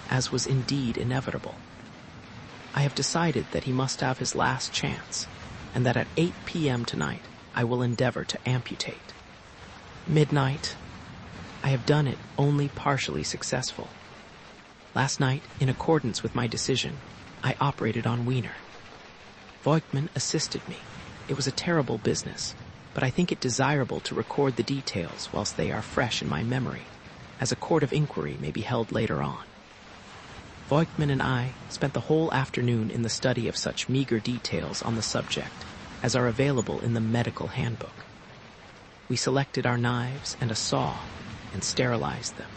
as was indeed inevitable. I have decided that he must have his last chance, and that at 8 p.m. tonight I will endeavor to amputate. Midnight. I have done it only partially successful. Last night, in accordance with my decision, I operated on Wiener. Voigtman assisted me. It was a terrible business, but I think it desirable to record the details whilst they are fresh in my memory, as a court of inquiry may be held later on. Voigtman and I spent the whole afternoon in the study of such meager details on the subject as are available in the medical handbook. We selected our knives and a saw and sterilized them.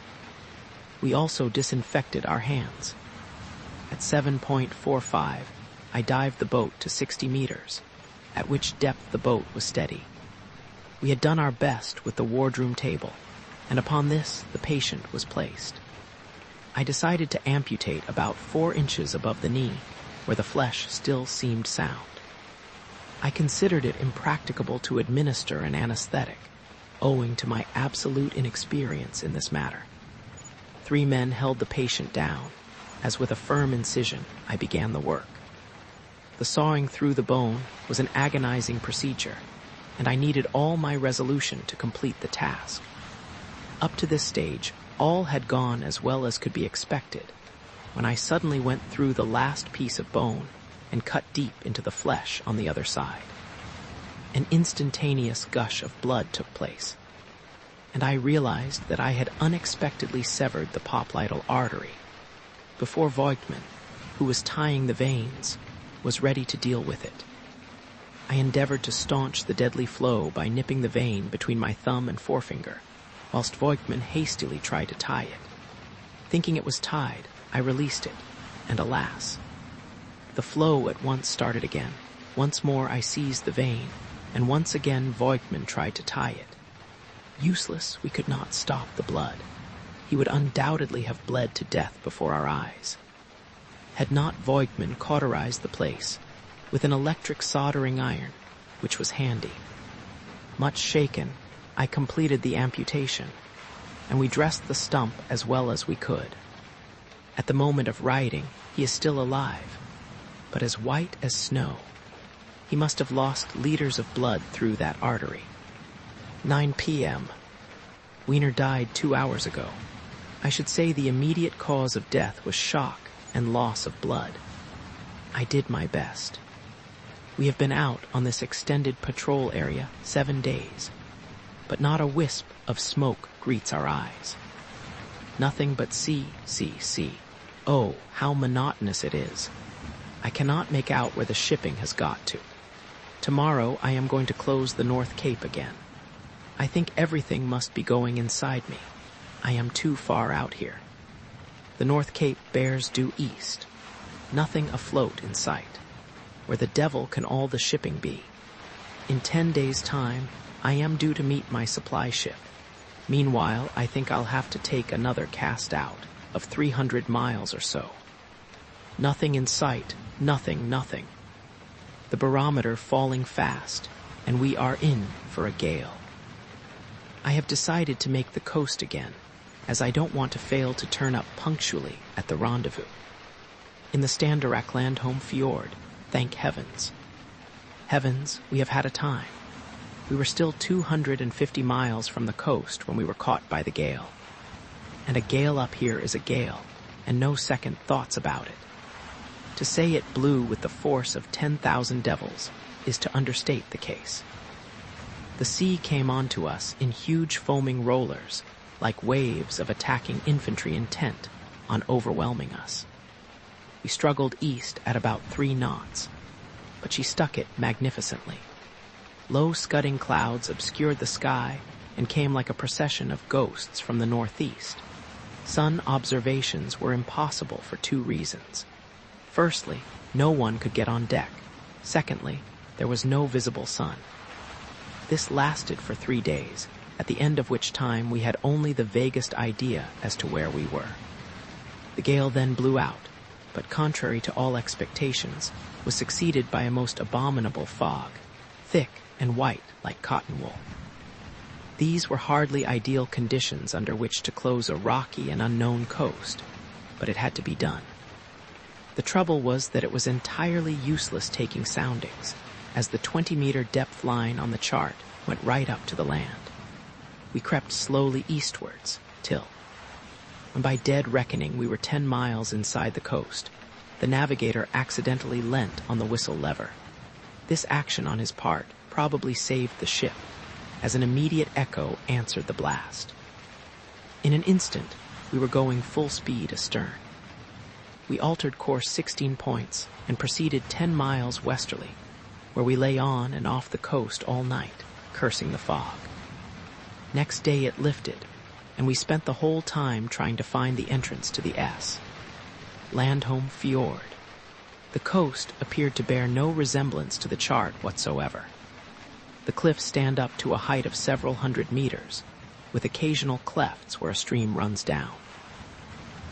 We also disinfected our hands. At 7.45, I dived the boat to 60 meters, at which depth the boat was steady. We had done our best with the wardroom table, and upon this the patient was placed. I decided to amputate about 4 inches above the knee, where the flesh still seemed sound. I considered it impracticable to administer an anesthetic, owing to my absolute inexperience in this matter. 3 men held the patient down, as with a firm incision I began the work. The sawing through the bone was an agonizing procedure, and I needed all my resolution to complete the task. Up to this stage, all had gone as well as could be expected, when I suddenly went through the last piece of bone and cut deep into the flesh on the other side. An instantaneous gush of blood took place, and I realized that I had unexpectedly severed the popliteal artery, before Voigtman, who was tying the veins, was ready to deal with it. I endeavored to staunch the deadly flow by nipping the vein between my thumb and forefinger, whilst Voigtman hastily tried to tie it. Thinking it was tied, I released it, and alas, the flow at once started again. Once more I seized the vein, and once again Voigtman tried to tie it. Useless, we could not stop the blood. He would undoubtedly have bled to death before our eyes. Had not Voigtman cauterized the place with an electric soldering iron, which was handy. Much shaken, I completed the amputation, and we dressed the stump as well as we could. At the moment of writing, he is still alive, but as white as snow. He must have lost liters of blood through that artery. 9 p.m. Wiener died 2 hours ago. I should say the immediate cause of death was shock and loss of blood. I did my best. We have been out on this extended patrol area 7 days, but not a wisp of smoke greets our eyes. Nothing but sea, sea, sea. Oh, how monotonous it is. I cannot make out where the shipping has got to. Tomorrow I am going to close the North Cape again. I think everything must be going inside me. I am too far out here. The North Cape bears due east, nothing afloat in sight. Where the devil can all the shipping be? In 10 days' time, I am due to meet my supply ship. Meanwhile, I think I'll have to take another cast out of 300 miles or so. Nothing in sight, nothing. The barometer falling fast, and we are in for a gale. I have decided to make the coast again, as I don't want to fail to turn up punctually at the rendezvous. In the Standarak Landholm Fjord, thank heavens. Heavens, we have had a time. We were still 250 miles from the coast when we were caught by the gale. And a gale up here is a gale, and no second thoughts about it. To say it blew with the force of 10,000 devils is to understate the case. The sea came onto us in huge foaming rollers, like waves of attacking infantry intent on overwhelming us. We struggled east at about 3 knots, but she stuck it magnificently. Low scudding clouds obscured the sky and came like a procession of ghosts from the northeast. Sun observations were impossible for 2 reasons. Firstly, no one could get on deck. Secondly, there was no visible sun. This lasted for 3 days, at the end of which time we had only the vaguest idea as to where we were. The gale then blew out, but contrary to all expectations, was succeeded by a most abominable fog, thick and white like cotton wool. These were hardly ideal conditions under which to close a rocky and unknown coast, but it had to be done. The trouble was that it was entirely useless taking soundings, as the 20-meter depth line on the chart went right up to the land. We crept slowly eastwards, till, when by dead reckoning we were 10 miles inside the coast, the navigator accidentally leant on the whistle lever. This action on his part probably saved the ship, as an immediate echo answered the blast. In an instant, we were going full speed astern. We altered course 16 points and proceeded 10 miles westerly, where we lay on and off the coast all night, cursing the fog. Next day it lifted, and we spent the whole time trying to find the entrance to the S. Landholm Fjord. The coast appeared to bear no resemblance to the chart whatsoever. The cliffs stand up to a height of several hundred meters, with occasional clefts where a stream runs down.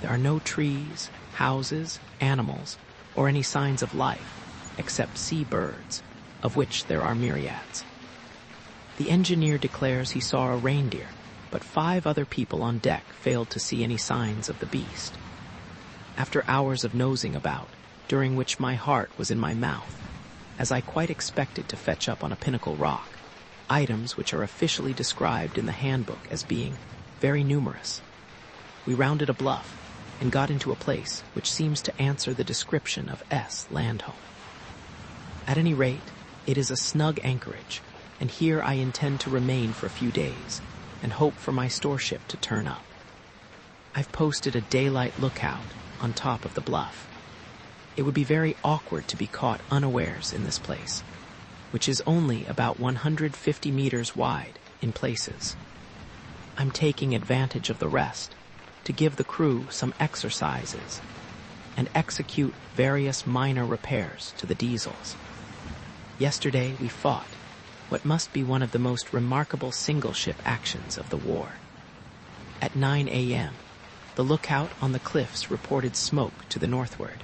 There are no trees, houses, animals, or any signs of life, except seabirds, of which there are myriads. The engineer declares he saw a reindeer, but 5 other people on deck failed to see any signs of the beast. After hours of nosing about, during which my heart was in my mouth, as I quite expected to fetch up on a pinnacle rock, items which are officially described in the handbook as being very numerous, we rounded a bluff and got into a place which seems to answer the description of S. Landholm. At any rate, it is a snug anchorage, and here I intend to remain for a few days and hope for my store ship to turn up. I've posted a daylight lookout on top of the bluff. It would be very awkward to be caught unawares in this place, which is only about 150 meters wide in places. I'm taking advantage of the rest to give the crew some exercises and execute various minor repairs to the diesels. Yesterday we fought what must be one of the most remarkable single-ship actions of the war. At 9 a.m., the lookout on the cliffs reported smoke to the northward.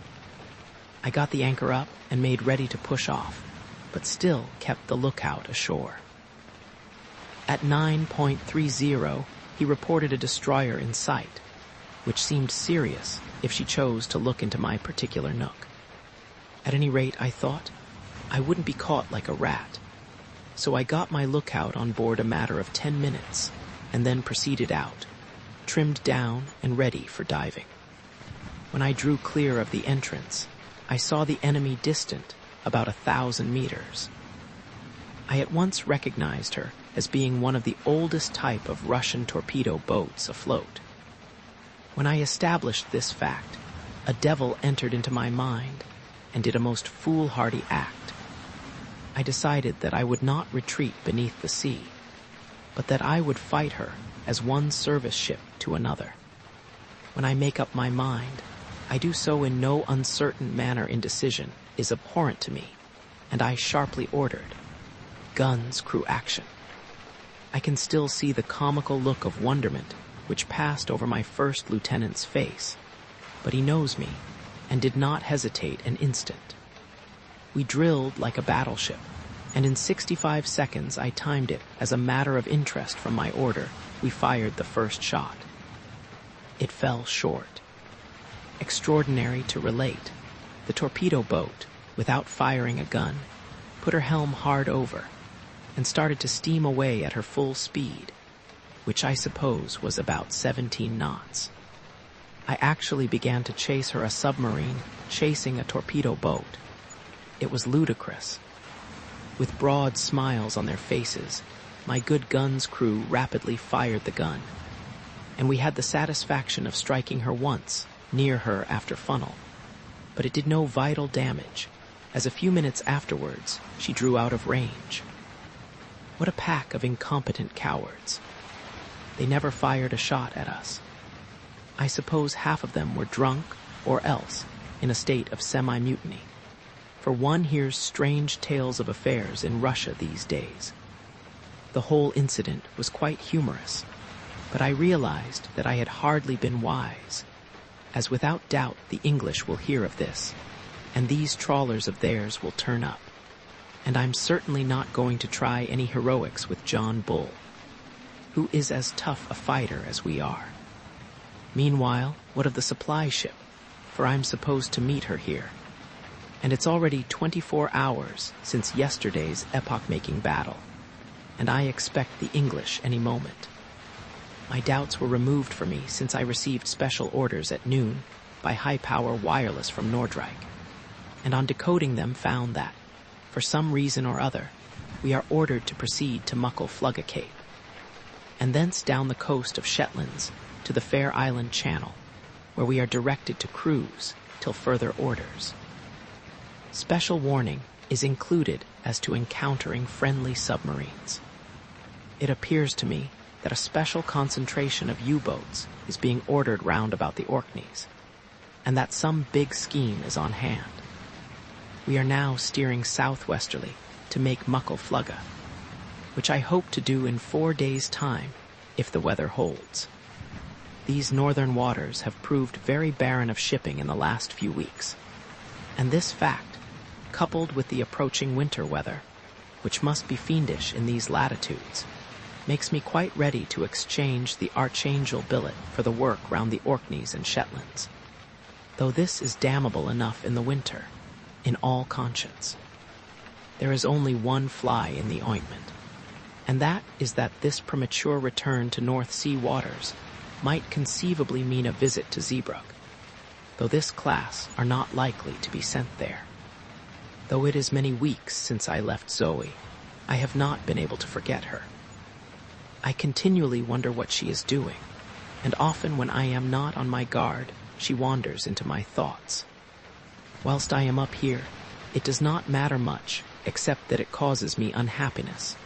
I got the anchor up and made ready to push off, but still kept the lookout ashore. At 9.30, he reported a destroyer in sight, which seemed serious if she chose to look into my particular nook. At any rate, I thought, I wouldn't be caught like a rat. So I got my lookout on board a matter of 10 minutes, and then proceeded out, trimmed down and ready for diving. When I drew clear of the entrance, I saw the enemy distant about 1,000 meters. I at once recognized her as being one of the oldest type of Russian torpedo boats afloat. When I established this fact, a devil entered into my mind and did a most foolhardy act. I decided that I would not retreat beneath the sea, but that I would fight her as one service ship to another. When I make up my mind, I do so in no uncertain manner. Indecision is abhorrent to me, and I sharply ordered, "Guns, crew, action." I can still see the comical look of wonderment which passed over my first lieutenant's face, but he knows me and did not hesitate an instant. We drilled like a battleship, and in 65 seconds I timed it as a matter of interest. From my order, we fired the first shot. It fell short. Extraordinary to relate, the torpedo boat, without firing a gun, put her helm hard over and started to steam away at her full speed, which I suppose was about 17 knots. I actually began to chase her, a submarine chasing a torpedo boat. It was ludicrous. With broad smiles on their faces, my good gun's crew rapidly fired the gun, and we had the satisfaction of striking her once, near her after funnel. But it did no vital damage, as a few minutes afterwards she drew out of range. What a pack of incompetent cowards. They never fired a shot at us. I suppose half of them were drunk or else in a state of semi-mutiny, for one hears strange tales of affairs in Russia these days. The whole incident was quite humorous, but I realized that I had hardly been wise, as without doubt the English will hear of this, and these trawlers of theirs will turn up, and I'm certainly not going to try any heroics with John Bull, who is as tough a fighter as we are. Meanwhile, what of the supply ship? For I'm supposed to meet her here, and it's already 24 hours since yesterday's epoch-making battle, and I expect the English any moment. My doubts were removed for me since I received special orders at noon by high-power wireless from Nordreich, and on decoding them found that, for some reason or other, we are ordered to proceed to Muckle Flugga Cape, and thence down the coast of Shetlands to the Fair Island Channel, where we are directed to cruise till further orders. Special warning is included as to encountering friendly submarines. It appears to me that a special concentration of U-boats is being ordered round about the Orkneys, and that some big scheme is on hand. We are now steering southwesterly to make Muckle Flugga, which I hope to do in 4 days' time if the weather holds. These northern waters have proved very barren of shipping in the last few weeks, and this fact, coupled with the approaching winter weather, which must be fiendish in these latitudes, makes me quite ready to exchange the Archangel billet for the work round the Orkneys and Shetlands, though this is damnable enough in the winter, in all conscience. There is only one fly in the ointment, and that is that this premature return to North Sea waters might conceivably mean a visit to Zeebrugge, though this class are not likely to be sent there. Though it is many weeks since I left Zoe, I have not been able to forget her. I continually wonder what she is doing, and often when I am not on my guard, she wanders into my thoughts. Whilst I am up here, it does not matter much, except that it causes me unhappiness.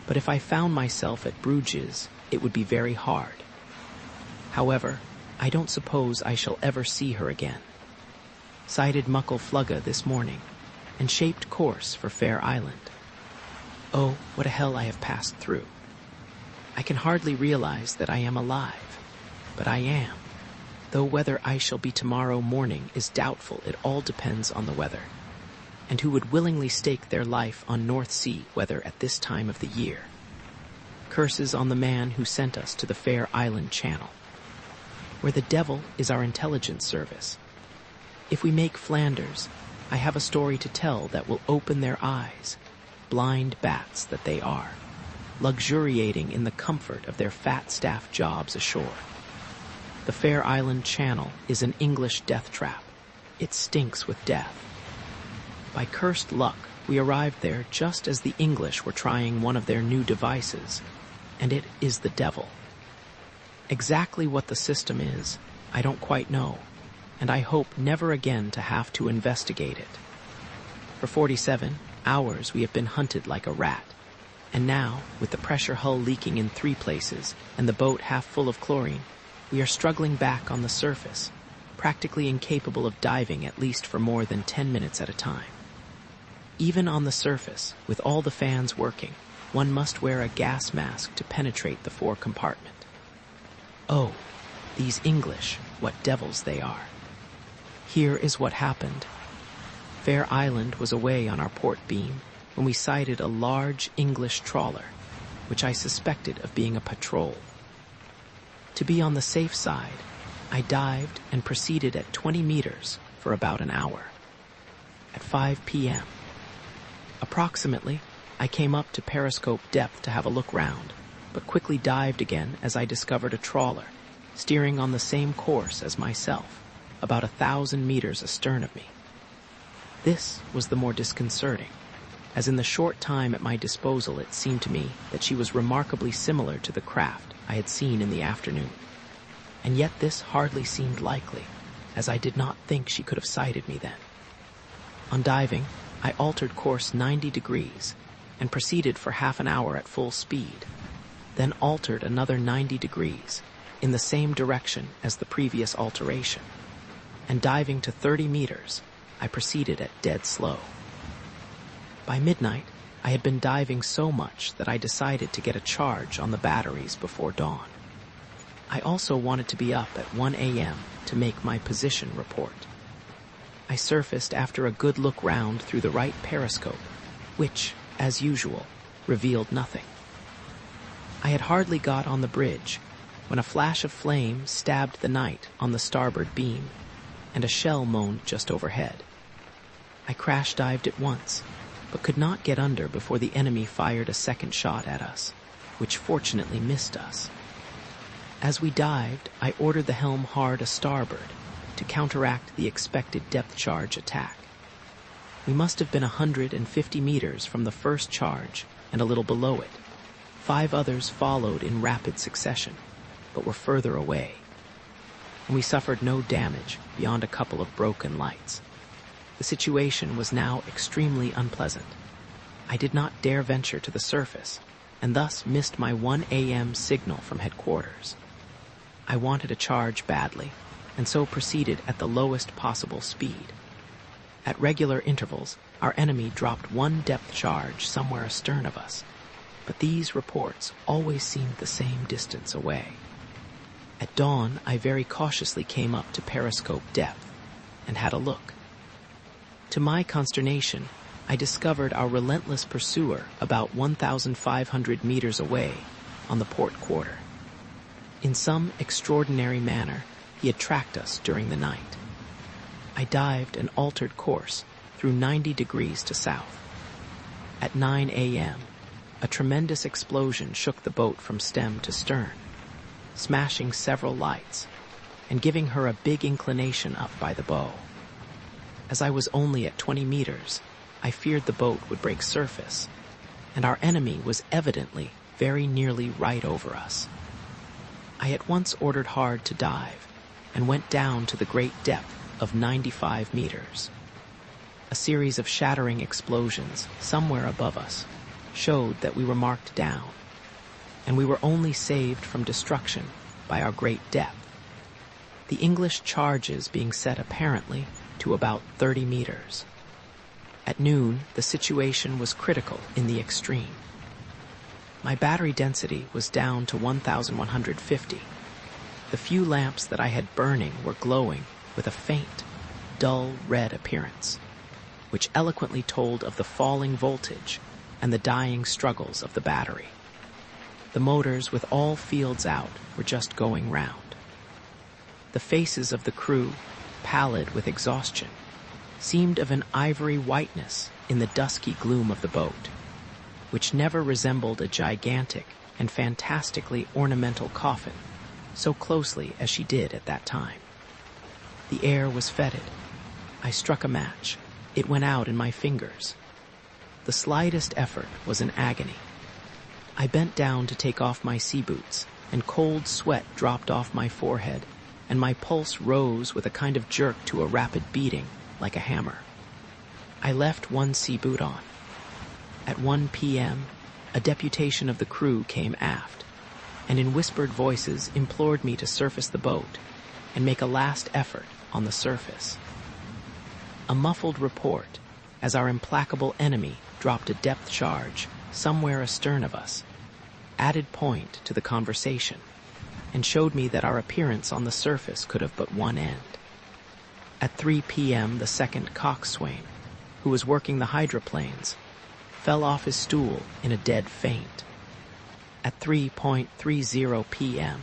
But if I found myself at Bruges, it would be very hard. However, I don't suppose I shall ever see her again. Sighted Muckle Flugga this morning, and shaped course for Fair Island. Oh, what a hell I have passed through. I can hardly realize that I am alive, but I am. Though whether I shall be tomorrow morning is doubtful, it all depends on the weather. And who would willingly stake their life on North Sea weather at this time of the year? Curses on the man who sent us to the Fair Island Channel, where the devil is our intelligence service. If we make Flanders, I have a story to tell that will open their eyes, blind bats that they are, luxuriating in the comfort of their fat staff jobs ashore. The Fair Island Channel is an English death trap. It stinks with death. By cursed luck, we arrived there just as the English were trying one of their new devices, and it is the devil. Exactly what the system is, I don't quite know, and I hope never again to have to investigate it. For 47 hours we have been hunted like a rat, and now, with the pressure hull leaking in 3 places and the boat half full of chlorine, We are struggling back on the surface, practically incapable of diving at least for more than 10 minutes at a time. Even on the surface, with all the fans working, one must wear a gas mask to penetrate the fore compartment. Oh, these English, what devils they are. Here is what happened. Fair Island was away on our port beam when we sighted a large English trawler, which I suspected of being a patrol. To be on the safe side, I dived and proceeded at 20 meters for about an hour. At 5 p.m., approximately, I came up to periscope depth to have a look round, but quickly dived again as I discovered a trawler, steering on the same course as myself, about 1,000 meters astern of me. This was the more disconcerting, as in the short time at my disposal it seemed to me that she was remarkably similar to the craft I had seen in the afternoon. And yet this hardly seemed likely, as I did not think she could have sighted me then. On diving, I altered course 90 degrees and proceeded for half an hour at full speed, then altered another 90 degrees in the same direction as the previous alteration, and diving to 30 meters, I proceeded at dead slow. By midnight, I had been diving so much that I decided to get a charge on the batteries before dawn. I also wanted to be up at 1 a.m. to make my position report. I surfaced after a good look round through the right periscope, which, as usual, revealed nothing. I had hardly got on the bridge when a flash of flame stabbed the night on the starboard beam, and a shell moaned just overhead. I crash-dived at once, but could not get under before the enemy fired a second shot at us, which fortunately missed us. As we dived, I ordered the helm hard a starboard to counteract the expected depth charge attack. We must have been 150 meters from the first charge and a little below it. 5 others followed in rapid succession, but were further away, and we suffered no damage beyond a couple of broken lights. The situation was now extremely unpleasant. I did not dare venture to the surface, and thus missed my 1 a.m. signal from headquarters. I wanted a charge badly, and so proceeded at the lowest possible speed. At regular intervals, our enemy dropped 1 depth charge somewhere astern of us, but these reports always seemed the same distance away. At dawn, I very cautiously came up to periscope depth and had a look. To my consternation, I discovered our relentless pursuer about 1,500 meters away on the port quarter. In some extraordinary manner, he had tracked us during the night. I dived and altered course through 90 degrees to south. At 9 a.m., a tremendous explosion shook the boat from stem to stern, smashing several lights and giving her a big inclination up by the bow. As I was only at 20 meters, I feared the boat would break surface, and our enemy was evidently very nearly right over us. I at once ordered hard to dive and went down to the great depth of 95 meters. A series of shattering explosions somewhere above us showed that we were marked down, and we were only saved from destruction by our great depth, the English charges being set apparently to about 30 meters. At noon, the situation was critical in the extreme. My battery density was down to 1,150. The few lamps that I had burning were glowing with a faint, dull red appearance, which eloquently told of the falling voltage and the dying struggles of the battery. The motors, with all fields out, were just going round. The faces of the crew, pallid with exhaustion, seemed of an ivory whiteness in the dusky gloom of the boat, which never resembled a gigantic and fantastically ornamental coffin so closely as she did at that time. The air was fetid. I struck a match. It went out in my fingers. The slightest effort was an agony. I bent down to take off my sea boots, and cold sweat dropped off my forehead, and my pulse rose with a kind of jerk to a rapid beating, like a hammer. I left one sea boot on. At 1 p.m., a deputation of the crew came aft. and in whispered voices implored me to surface the boat and make a last effort on the surface. A muffled report as our implacable enemy dropped a depth charge somewhere astern of us added point to the conversation and showed me that our appearance on the surface could have but one end. At 3 p.m., the second coxswain, who was working the hydroplanes, fell off his stool in a dead faint. At 3:30 p.m.,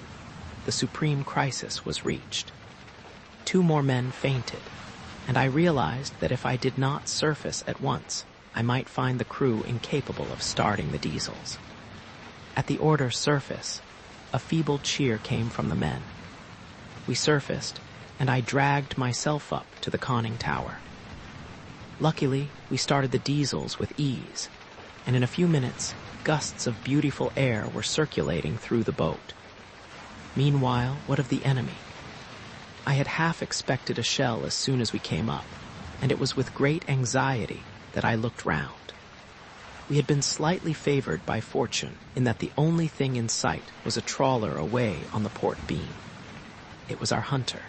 the supreme crisis was reached. 2 more men fainted, and I realized that if I did not surface at once, I might find the crew incapable of starting the diesels. At the order surface, a feeble cheer came from the men. We surfaced, and I dragged myself up to the conning tower. Luckily, we started the diesels with ease, and in a few minutes, gusts of beautiful air were circulating through the boat. Meanwhile, what of the enemy? I had half expected a shell as soon as we came up, and it was with great anxiety that I looked round. We had been slightly favored by fortune in that the only thing in sight was a trawler away on the port beam. It was our hunter.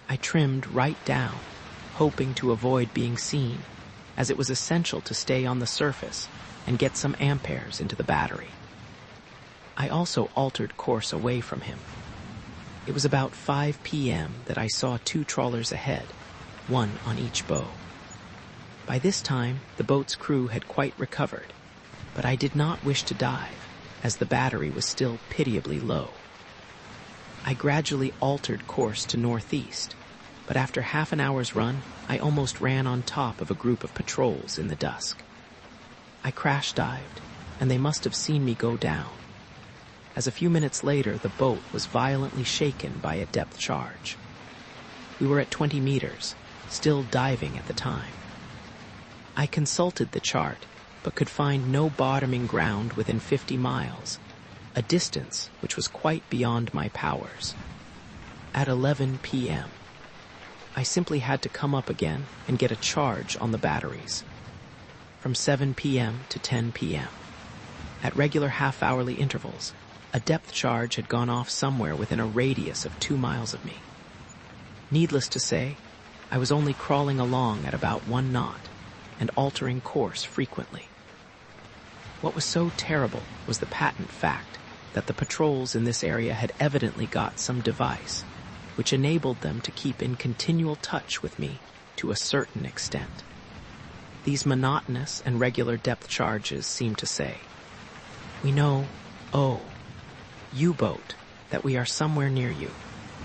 I trimmed right down, hoping to avoid being seen, as it was essential to stay on the surface and get some amperes into the battery. I also altered course away from him. It was about 5 p.m. that I saw 2 trawlers ahead, one on each bow. By this time, the boat's crew had quite recovered, but I did not wish to dive, as the battery was still pitiably low. I gradually altered course to northeast, but after half an hour's run, I almost ran on top of a group of patrols in the dusk. I crash-dived, and they must have seen me go down, as a few minutes later the boat was violently shaken by a depth charge. We were at 20 meters, still diving at the time. I consulted the chart, but could find no bottoming ground within 50 miles, a distance which was quite beyond my powers. At 11 p.m., I simply had to come up again and get a charge on the batteries. From 7 p.m. to 10 p.m., at regular half-hourly intervals, a depth charge had gone off somewhere within a radius of 2 miles of me. Needless to say, I was only crawling along at about 1 knot and altering course frequently. What was so terrible was the patent fact that the patrols in this area had evidently got some device which enabled them to keep in continual touch with me to a certain extent. These monotonous and regular depth charges seemed to say, "We know, U-boat, that we are somewhere near you,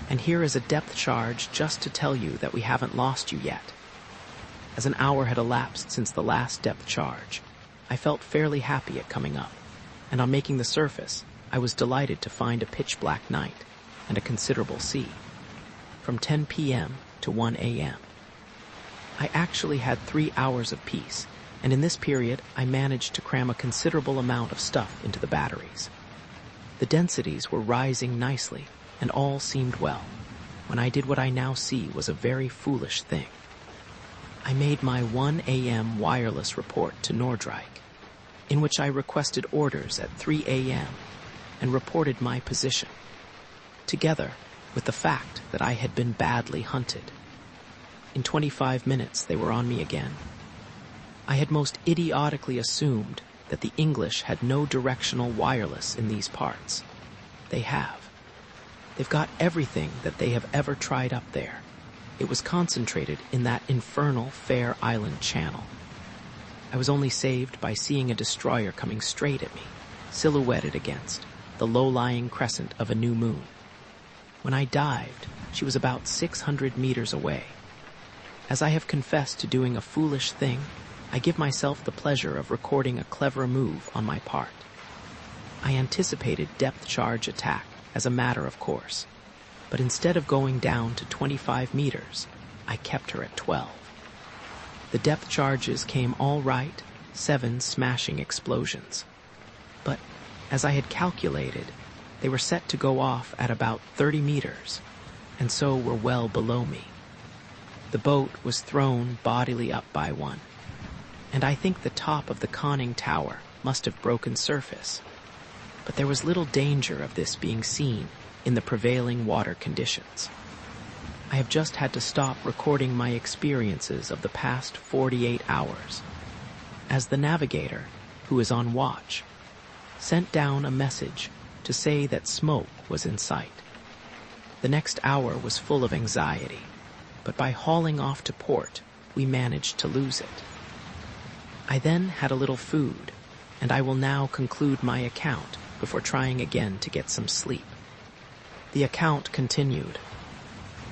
and here is a depth charge just to tell you that we haven't lost you yet." As an hour had elapsed since the last depth charge, I felt fairly happy at coming up, and on making the surface, I was delighted to find a pitch-black night and a considerable sea. From 10 p.m. to 1 a.m. I actually had 3 hours of peace, and in this period I managed to cram a considerable amount of stuff into the batteries. The densities were rising nicely, and all seemed well, when I did what I now see was a very foolish thing. I made my 1 a.m. wireless report to Nordreich, in which I requested orders at 3 a.m. and reported my position, together with the fact that I had been badly hunted. In 25 minutes they were on me again. I had most idiotically assumed that the English had no directional wireless in these parts. They have. They've got everything that they have ever tried up there. It was concentrated in that infernal Fair Island channel. I was only saved by seeing a destroyer coming straight at me, silhouetted against the low-lying crescent of a new moon. When I dived, she was about 600 meters away. As I have confessed to doing a foolish thing, I give myself the pleasure of recording a clever move on my part. I anticipated depth charge attack as a matter of course, but instead of going down to 25 meters, I kept her at 12. The depth charges came all right, 7 smashing explosions. But, as I had calculated, they were set to go off at about 30 meters, and so were well below me. The boat was thrown bodily up by one, and I think the top of the conning tower must have broken surface. but there was little danger of this being seen in the prevailing water conditions. I have just had to stop recording my experiences of the past 48 hours, as the navigator, who is on watch, sent down a message to say that smoke was in sight. The next hour was full of anxiety, but by hauling off to port, we managed to lose it. I then had a little food, and I will now conclude my account before trying again to get some sleep. The account continued.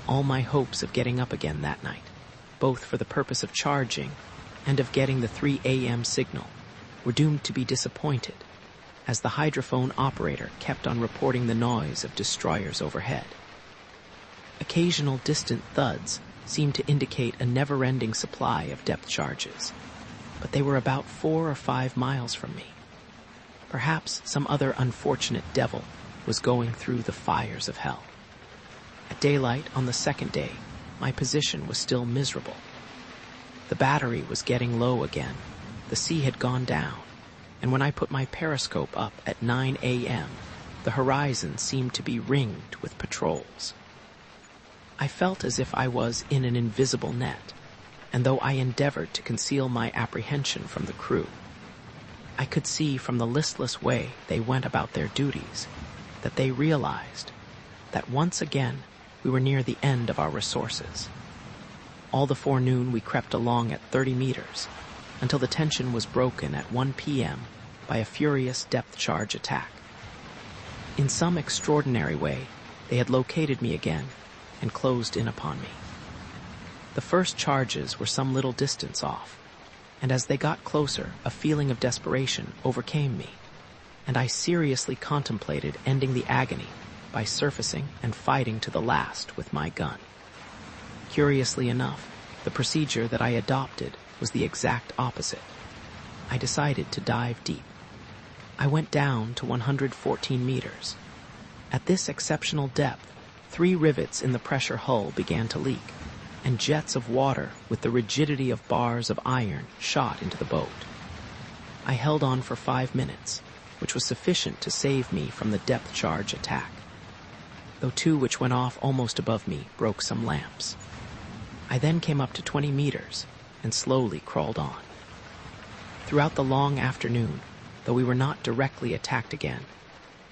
All my hopes of getting up again that night, both for the purpose of charging and of getting the 3 a.m. signal, were doomed to be disappointed, as the hydrophone operator kept on reporting the noise of destroyers overhead. Occasional distant thuds seemed to indicate a never-ending supply of depth charges, but they were about 4 or 5 miles from me. Perhaps some other unfortunate devil was going through the fires of hell. At daylight on the second day, my position was still miserable. The battery was getting low again, the sea had gone down, and when I put my periscope up at 9 a.m., the horizon seemed to be ringed with patrols. I felt as if I was in an invisible net, and though I endeavored to conceal my apprehension from the crew, I could see from the listless way they went about their duties that they realized that once again we were near the end of our resources. All the forenoon we crept along at 30 meters until the tension was broken at 1 p.m. by a furious depth charge attack. In some extraordinary way, they had located me again and closed in upon me. The first charges were some little distance off, and as they got closer, a feeling of desperation overcame me, and I seriously contemplated ending the agony by surfacing and fighting to the last with my gun. Curiously enough, the procedure that I adopted was the exact opposite. I decided to dive deep. I went down to 114 meters. At this exceptional depth, 3 rivets in the pressure hull began to leak, and jets of water with the rigidity of bars of iron shot into the boat. I held on for 5 minutes, which was sufficient to save me from the depth charge attack, though 2 which went off almost above me broke some lamps. I then came up to 20 meters and slowly crawled on. Throughout the long afternoon, though we were not directly attacked again,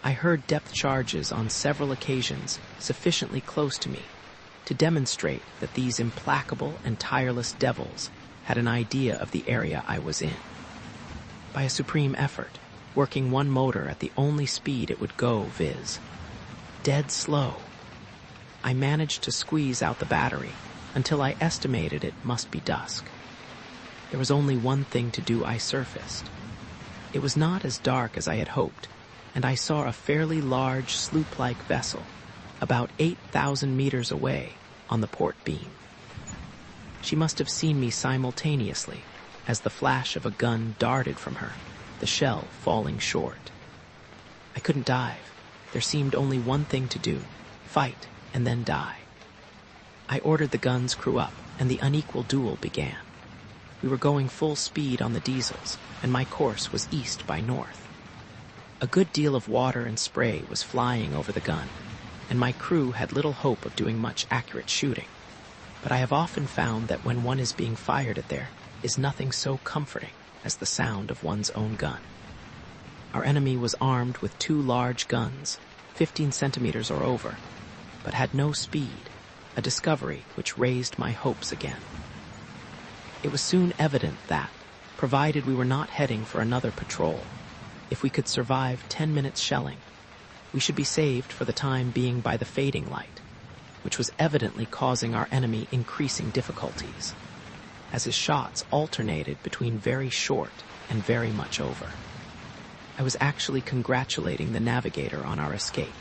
I heard depth charges on several occasions sufficiently close to me to demonstrate that these implacable and tireless devils had an idea of the area I was in. By a supreme effort, working one motor at the only speed it would go, viz., dead slow, I managed to squeeze out the battery until I estimated it must be dusk. There was only one thing to do. I surfaced. It was not as dark as I had hoped, and I saw a fairly large sloop-like vessel about 8,000 meters away on the port beam. She must have seen me simultaneously as the flash of a gun darted from her, the shell falling short. I couldn't dive. There seemed only one thing to do: fight and then die. I ordered the gun's crew up, and the unequal duel began. We were going full speed on the diesels, and my course was east by north. A good deal of water and spray was flying over the gun, and my crew had little hope of doing much accurate shooting. But I have often found that when one is being fired at, there is nothing so comforting as the sound of one's own gun. Our enemy was armed with 2 large guns, 15 centimeters or over, but had no speed, a discovery which raised my hopes again. It was soon evident that, provided we were not heading for another patrol, if we could survive 10 minutes shelling, we should be saved for the time being by the fading light, which was evidently causing our enemy increasing difficulties, as his shots alternated between very short and very much over. I was actually congratulating the navigator on our escape,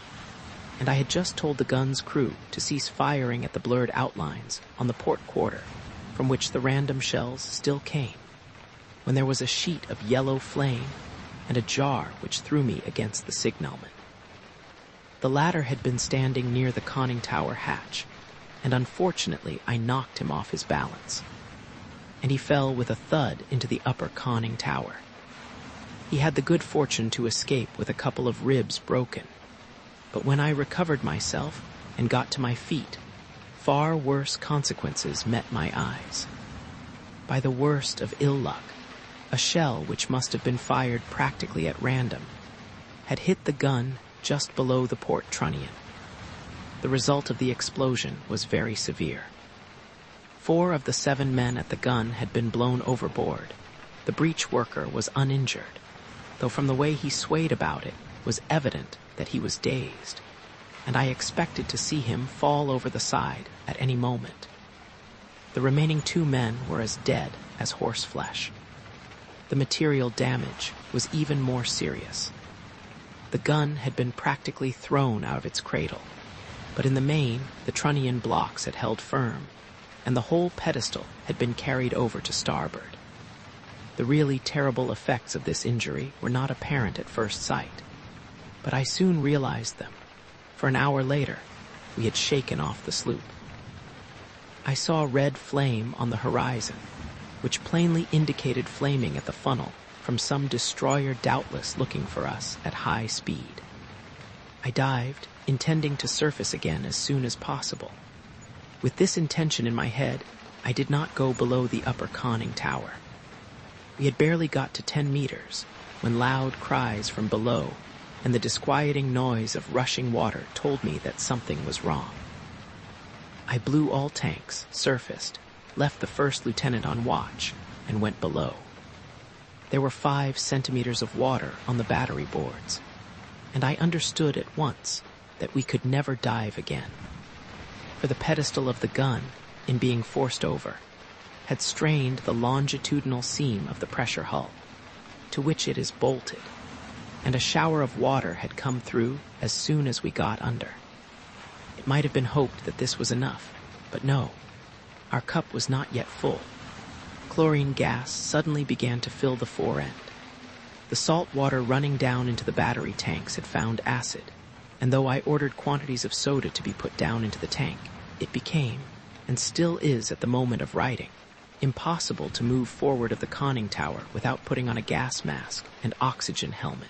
and I had just told the gun's crew to cease firing at the blurred outlines on the port quarter, from which the random shells still came, when there was a sheet of yellow flame and a jar which threw me against the signalman. The latter had been standing near the conning tower hatch, and unfortunately I knocked him off his balance, and he fell with a thud into the upper conning tower. He had the good fortune to escape with a couple of ribs broken. But when I recovered myself and got to my feet, far worse consequences met my eyes. By the worst of ill luck, a shell which must have been fired practically at random had hit the gun just below the port trunnion. The result of the explosion was very severe. 4 of the 7 men at the gun had been blown overboard. The breech worker was uninjured, though from the way he swayed about it was evident that he was dazed, and I expected to see him fall over the side at any moment. The remaining 2 men were as dead as horseflesh. The material damage was even more serious. The gun had been practically thrown out of its cradle, but in the main, the trunnion blocks had held firm, and the whole pedestal had been carried over to starboard. The really terrible effects of this injury were not apparent at first sight, but I soon realized them, for an hour later, we had shaken off the sloop. I saw red flame on the horizon, which plainly indicated flaming at the funnel from some destroyer doubtless looking for us at high speed. I dived, intending to surface again as soon as possible. With this intention in my head, I did not go below the upper conning tower. We had barely got to 10 meters when loud cries from below and the disquieting noise of rushing water told me that something was wrong. I blew all tanks, surfaced, left the first lieutenant on watch, and went below. There were 5 centimeters of water on the battery boards, and I understood at once that we could never dive again. For the pedestal of the gun, in being forced over, had strained the longitudinal seam of the pressure hull, to which it is bolted, and a shower of water had come through as soon as we got under. It might have been hoped that this was enough, but no, our cup was not yet full. Chlorine gas suddenly began to fill the fore end. The salt water running down into the battery tanks had found acid, and though I ordered quantities of soda to be put down into the tank, it became, and still is at the moment of writing, impossible to move forward of the conning tower without putting on a gas mask and oxygen helmet.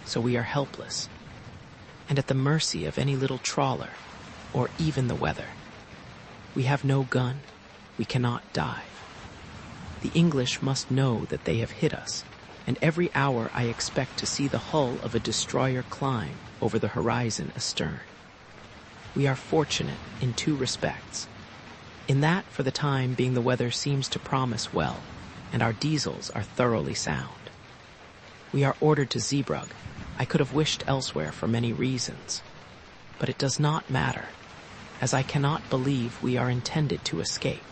So we are helpless, and at the mercy of any little trawler, or even the weather. We have no gun, we cannot dive. The English must know that they have hit us, and every hour I expect to see the hull of a destroyer climb over the horizon astern. We are fortunate in 2 respects. In that, for the time being, the weather seems to promise well, and our diesels are thoroughly sound. We are ordered to Zeebrugge. I could have wished elsewhere for many reasons, but it does not matter, as I cannot believe we are intended to escape.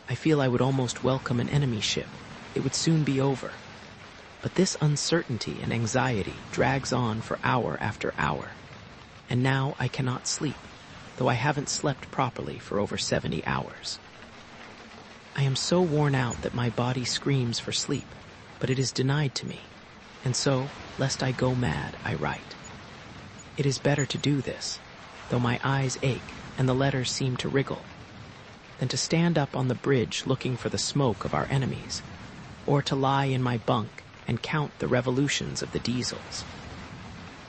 I feel I would almost welcome an enemy ship. It would soon be over. But this uncertainty and anxiety drags on for hour after hour, and now I cannot sleep, though I haven't slept properly for over 70 hours. I am so worn out that my body screams for sleep, but it is denied to me, and so, lest I go mad, I write. It is better to do this, though my eyes ache and the letters seem to wriggle, than to stand up on the bridge looking for the smoke of our enemies, or to lie in my bunk and count the revolutions of the diesels.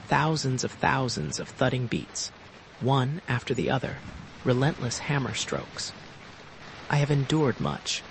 Thousands of thudding beats, one after the other, relentless hammer strokes. I have endured much.